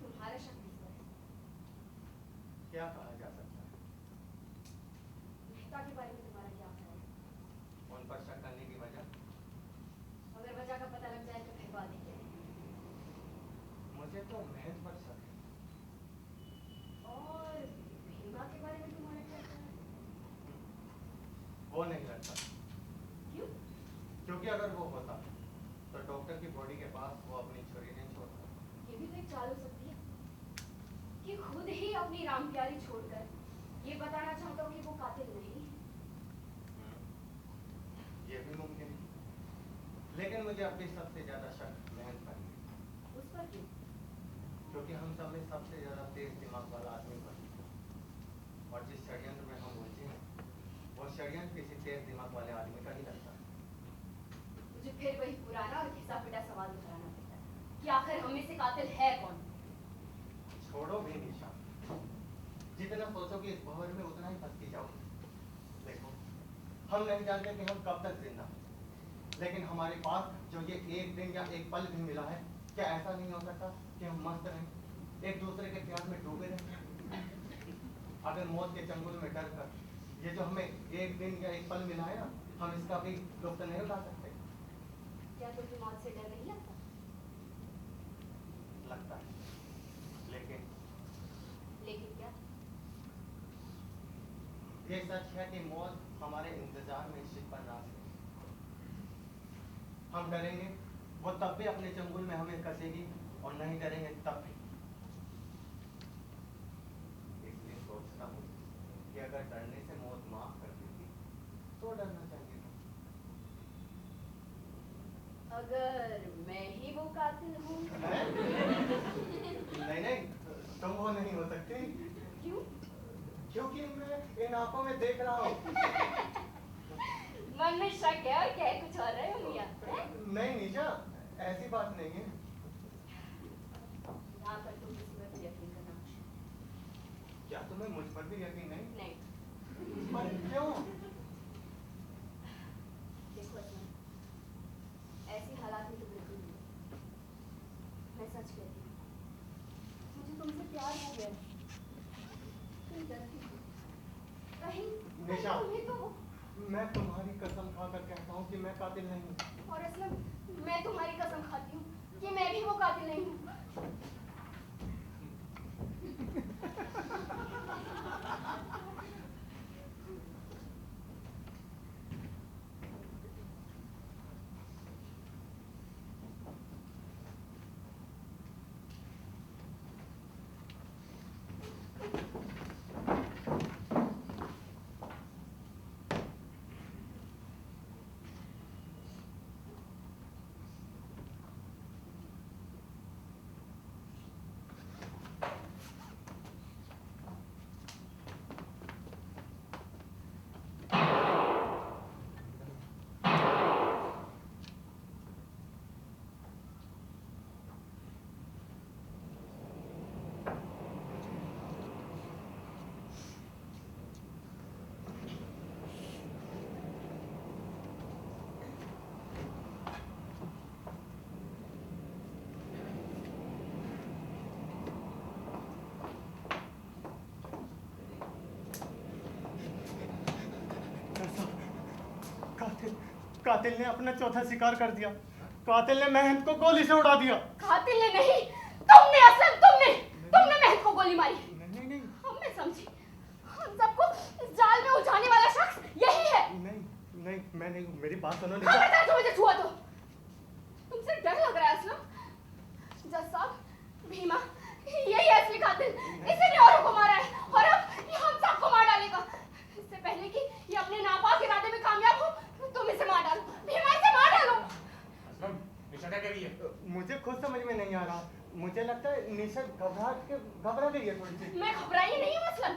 तुम्हारा शक किस पर है? क्या कहा जा सकता है? मेहता के बारे में तुम्हारा क्या ख्याल है? उन पर शक करने की वजह? अगर वजह का पता लग जाए तो फिर बात ही क्या है? मुझे तो महज पर शक है। और भीमा के बारे में तुम्हारा क्या ख्याल है? वो नहीं लगता, क्यों? क्योंकि अगर वो होता तो डॉक्टर की बॉडी के पास वो अपनी छुरी नहीं छोड़ता। ये भी तो एक चाल हो सकती है कि खुद ही अपनी राम प्यारी छोड़कर ये बताना चाहता हूँ कि वो कातिल नहीं है। ये भी मुमकिन है, लेकिन मुझे अपनी सबसे ज्यादा शक महज पर है। उस पर क्यों? क्योंकि हम सब में सबसे ज्यादा तेज दिमाग वाला आदमी पर है। और जिस षड्यंत्र में हम उलझे हैं वो षड्यंत्र किसी तेज दिमाग वाले आदमी का ही लगता है। मुझे फिर वही पुराना और घिसा पिटा सवाल दोहराना पड़ता है कि आखिर हम में से कातिल है कौन? छोड़ो भी निशा, जितना सोचोगे इस भंवर में उतना ही फंसती जाओगे। देखो, हम नहीं जानते कि हम कब तक जिंदा हैं, लेकिन हमारे पास जो ये एक दिन या एक पल भी मिला है, क्या ऐसा नहीं हो सकता कि हम मस्त रहें, एक दूसरे के प्यार में डूबे रहें? अगर मौत के चंगुल में डर कर ये जो हमें एक दिन या एक पल मिला है ना, हम इसका भी लुत्फ नहीं उठा सकते? क्या तुम्हें मौत से डर नहीं लगता? लगता है, लेकिन क्या? ये सच है कि मौत हमारे इंतजार में शिप पर नाज है। हम डरेंगे वो तब भी अपने चंगुल में हमें कसेगी, और नहीं डरेंगे तब भी। इसलिए सोचता हूँ कि अगर डरने से मौत माफ कर देती तो डरना चाहिए था। अगर मैं ही वो कातिल हूँ? नहीं, तुम वो नहीं हो सकती। क्यों? क्योंकि मैं इन आंखों में देख रहा हूँ। मन में शक है और क्या कुछ और रहे होंगे? नहीं निशा, ऐसी बात नहीं है। यहाँ पर तुम किसी पर भी यकीन करना मुश्किल। क्या तुम्हें मुझ पर भी यकीन नहीं? नहीं। पर क्यों? देखो असलम, ऐसी हालात में तो बिल्कुल नहीं। मैं सच कहती हूँ, मुझे तुमसे प्यार हो गया। तुम डरती हो। कहीं निशा, तुम्हें तो मैं तुम्हारी कसम खाकर कहता हूँ कि मैं कातिल नहीं हूँ। और असलम, मैं तुम्हारी कसम खाती हूँ कि मैं भी वो कातिल नहीं हूँ। कातिल ने अपना चौथा शिकार कर दिया। कातिल ने महंत को गोली से उड़ा दिया। कातिल ने नहीं, तुमने असलम, तुमने महंत को गोली मारी। नहीं नहीं अब मैं समझी, हम सबको इस जाल में उलझाने वाला शख्स यही है। नहीं नहीं, मैं नहीं हूँ, मेरी बात सुनो। खबरदार जो मुझे छुआ तो। तुमसे डर लग रहा है असलम? जज साहब, भीमा यही है असली कातिल, इसीलिए औरों को मारा है और अब ये हम सबको मार डालेगा। इससे पहले कि ये अपने नापाक इरादे में कामयाब हो, तुम इसे मार डालो। भीमा, इसे मार डालो। असलम, निशा क्या कह रही है? मुझे खुद समझ में नहीं आ रहा। मुझे लगता है निशा घबरा गई है थोड़ी सी। मैं घबराई नहीं हूँ असलम,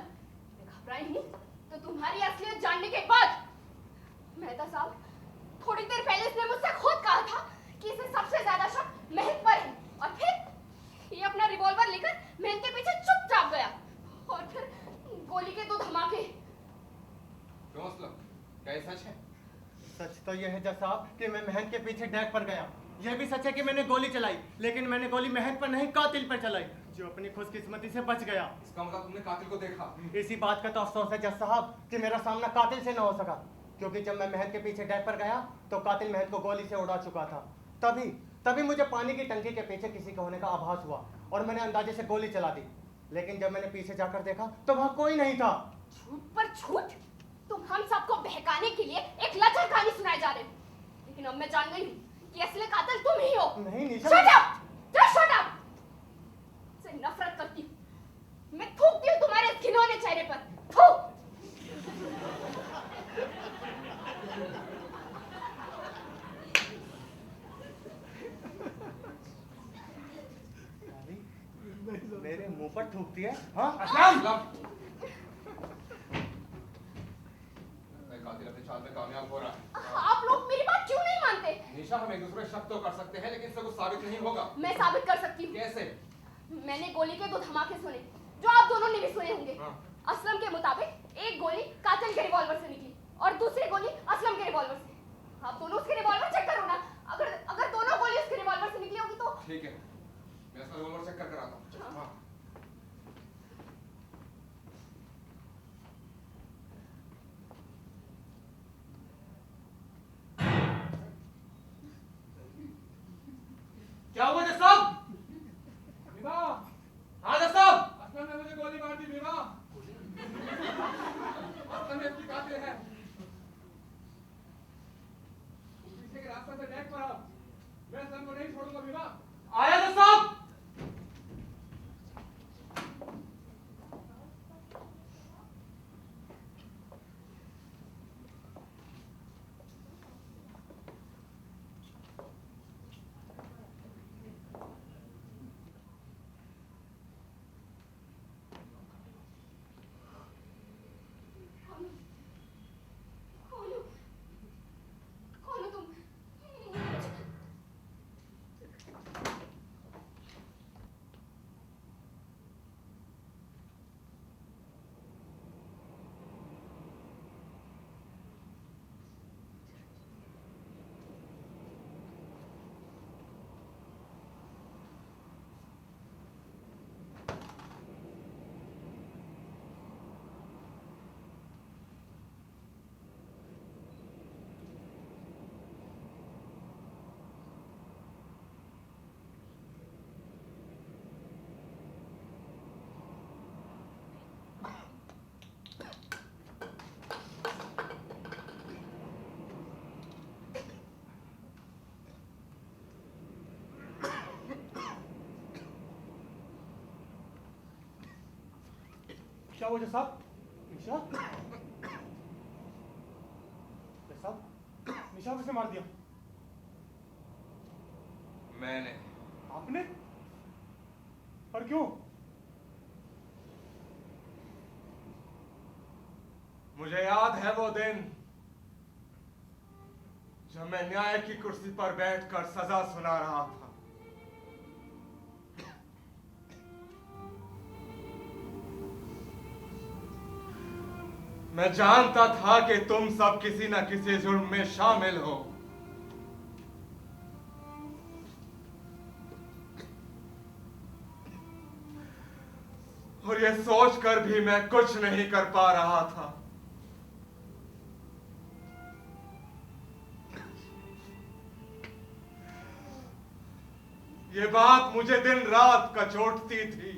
मैं घबराई हूँ तो तुम्हारी असलियत जानने के बाद। मेहता साहब, थोड़ी देर पहले इसने मुझसे खुद कहा था कि इसे सबसे ज्यादा शक महंत पर है, और फिर ये अपना रिवॉल्वर लेकर महंत के पीछे चुपचाप गया, और फिर गोली के 2 धमाके। क्यों असलम, क्या ये सच है? सच तो यह है जज साहब कि मैं महंत के पीछे डैक पर गया। यह भी सच है कि मैंने गोली चलाई, लेकिन मैंने गोली महंत पर नहीं, कातिल पर चलाई, जो अपनी खुशकिस्मती से बच गया। इसका मतलब तुमने कातिल को देखा? इसी बात का तो अफसोस है जज साहब कि मेरा सामना कातिल से न हो सका, क्योंकि जब मैं महंत के पीछे डैक पर गया तो कातिल महंत को गोली से उड़ा चुका था। तभी मुझे पानी की टंकी के पीछे किसी के होने का आभास हुआ और मैंने अंदाजे से गोली चला दी, लेकिन जब मैंने पीछे जाकर देखा तो वहां कोई नहीं था। झूठ पर झूठ, तुम हम सबको बहकाने के लिए एक लचर कहानी सुनाए जा रहे हो, लेकिन अब मैं जान गई हूँ कि असली कातिल तुम ही हो। नहीं निशा, Shut up! Just shut up! से नफरत करती हूँ मैं, थूकती हूँ तुम्हारे इस घिनौने चेहरे पर। थूक! मेरे मुंह पर थूकती है? हाँ असलम! कातिल अपने चाल में कामयाब हो रहा है। आप लोग मेरी बात क्यों नहीं मानते? निशा, हम एक दूसरे शक तो कर सकते हैं, लेकिन इससे कुछ साबित नहीं होगा। मैं साबित कर सकती हूँ। कैसे? मैंने गोली के 2 धमाके सुने, जो आप दोनों ने भी सुने होंगे। असलम के मुताबिक एक गोली कातिल के रिवॉल्वर से निकली और दूसरी गोली असलम के रिवॉल्वर से। आप दोनों उसके रिवॉल्वर चेक करो ना, अगर दोनों गोली उसके रिवॉल्वर से निकली होगी तो। ठीक है, मैं इसका रिवॉल्वर चेक कर आता हूँ। हाँ। क्या हुआ जज साहब? भीमा, हाँ जज साहब। असलम ने मुझे गोली मार दी। भीमा, असलम इसकी कातिल है। पीछे के रास्ते से डेक पर आओ, मैं असलम को नहीं छोड़ूंगा। भीमा, आया जज साहब। कौन हो तुम? क्या हुआ जज साहब? निशा? जज साहब, निशा को किसने मार दिया? मैंने। आपने? और क्यों? मुझे याद है वो दिन जब मैं न्याय की कुर्सी पर बैठकर सजा सुना रहा था। मैं जानता था कि तुम सब किसी न किसी जुर्म में शामिल हो। और ये सोचकर भी मैं कुछ नहीं कर पा रहा था ये बात मुझे दिन रात कचोटती थी।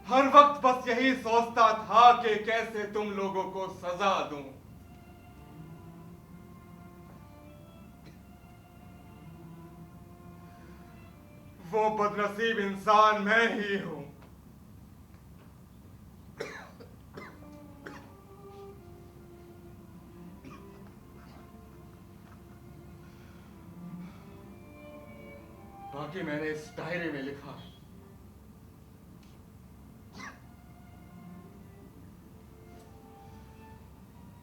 हर वक्त बस यही सोचता था कि कैसे तुम लोगों को सजा दूं। वो बदनसीब इंसान मैं ही हूं। बाकी मैंने इस डायरी में लिखा,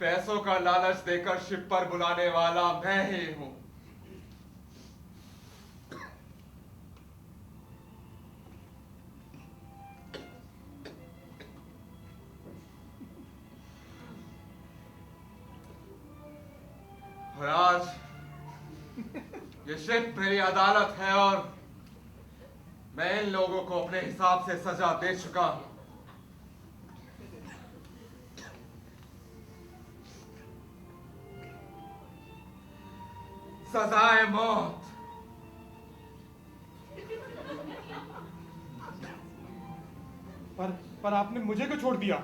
पैसों का लालच देकर शिप पर बुलाने वाला मैं ही हूं। और आज ये शिप मेरी अदालत है और मैं इन लोगों को अपने हिसाब से सजा दे चुका हूं। सजाए मौत। पर आपने मुझे क्यों छोड़ दिया?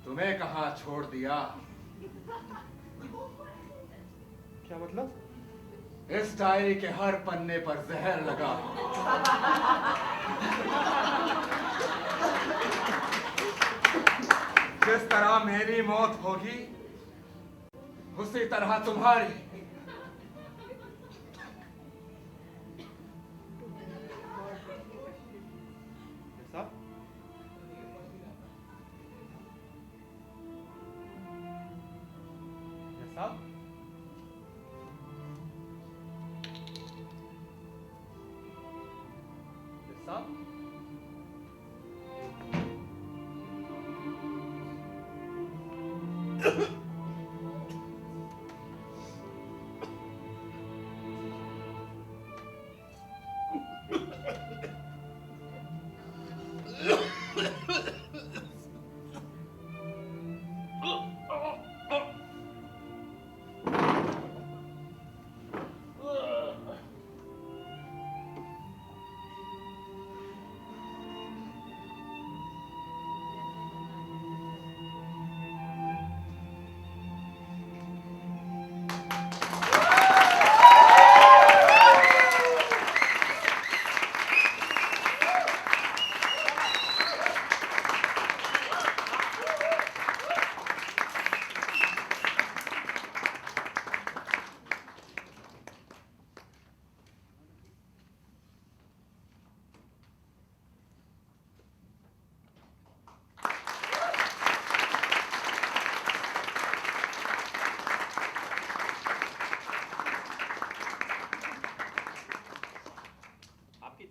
तुम्हें कहां छोड़ दिया? क्या मतलब? इस डायरी के हर पन्ने पर जहर लगा। जिस तरह मेरी मौत होगी उसी तरह तुम्हारी। साहब, साहब, साहब,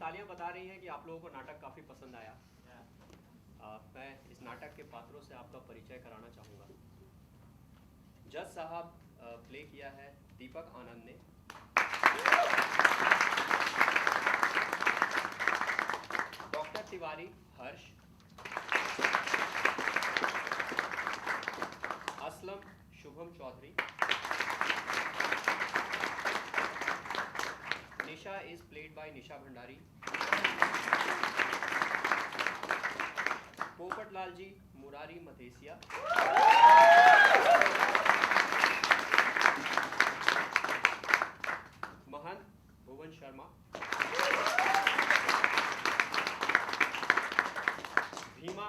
तालियां बता रही हैं कि आप लोगों को नाटक काफ़ी पसंद आया। मैं इस नाटक के पात्रों से आपका परिचय कराना चाहूँगा। जज साहब प्ले किया है दीपक आनंद ने। Doctor Tiwari Harsh. Aslam Shubham Chaudhary. Nisha is played by Nisha Bhandari. Popatlal ji Murari Madhesiya. Mahant Bhuvan Sharma. Bhima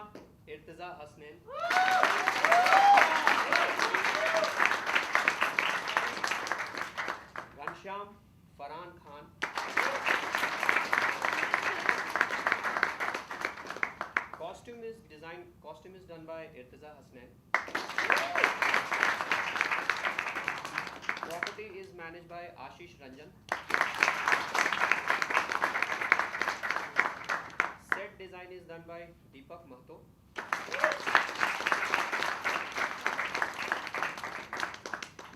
Irtiza Hasnain. Ghanshyam Farhan Khan. Costume is done by Irtiza Hasnain. Property is managed by Ashish Ranjan. Set design is done by Deepak Mahto.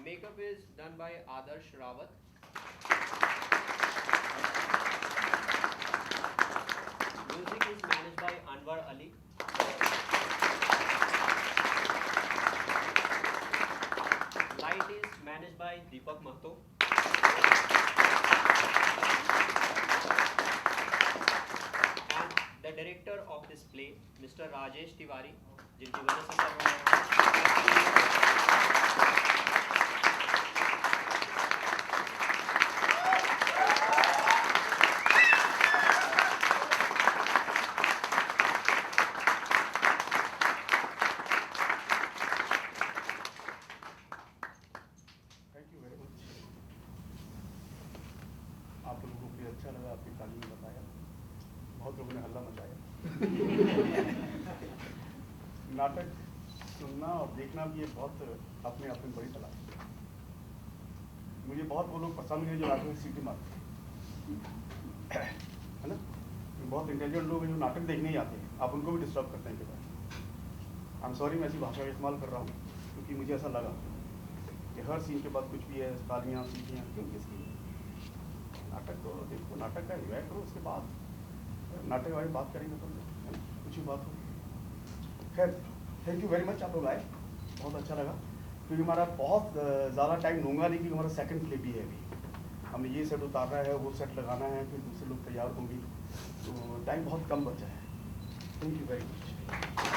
Makeup is done by Adarsh Rawat. Music is managed by Anwar Ali. Light is managed by Deepak Mahato. And the director of this play, Mr. Rajesh Tiwari, जिनकी वजह से सब thank you very much. आप लोगों को भी अच्छा लगा, आपकी तालीम में बताया, बहुत लोगों ने हल्ला मचाया। नाटक सुनना और देखना भी एक बहुत अपने आप में बड़ी तलाश है। मुझे बहुत वो लोग पसंद है जो नाटक में सीटी मारते हैं, है ना। बहुत इंटेलिजेंट लोग हैं जो नाटक देखने ही आते हैं, आप उनको भी डिस्टर्ब करते हैं के बाद। आई एम सॉरी मैं ऐसी भाषा का इस्तेमाल कर रहा हूँ, क्योंकि मुझे ऐसा लगा कि हर सीन के बाद कुछ भी है, तालियाँ सीटियाँ, क्यों किसकी नाटक को देखो, नाटक का एंजॉय करो, उसके बाद नाटक के बारे में बात करेंगे तो है ना, कुछ ही बात होगी। खैर थैंक यू वेरी मच, आप लोग आए, बहुत अच्छा लगा। क्योंकि हमारा बहुत ज़्यादा टाइम लूँगा नहीं, क्योंकि हमारा सेकंड प्ले भी है अभी, हमें ये सेट उतारना है, वो सेट लगाना है, फिर दूसरे लोग तैयार होंगे, तो टाइम बहुत कम बचा है। Thank you very much.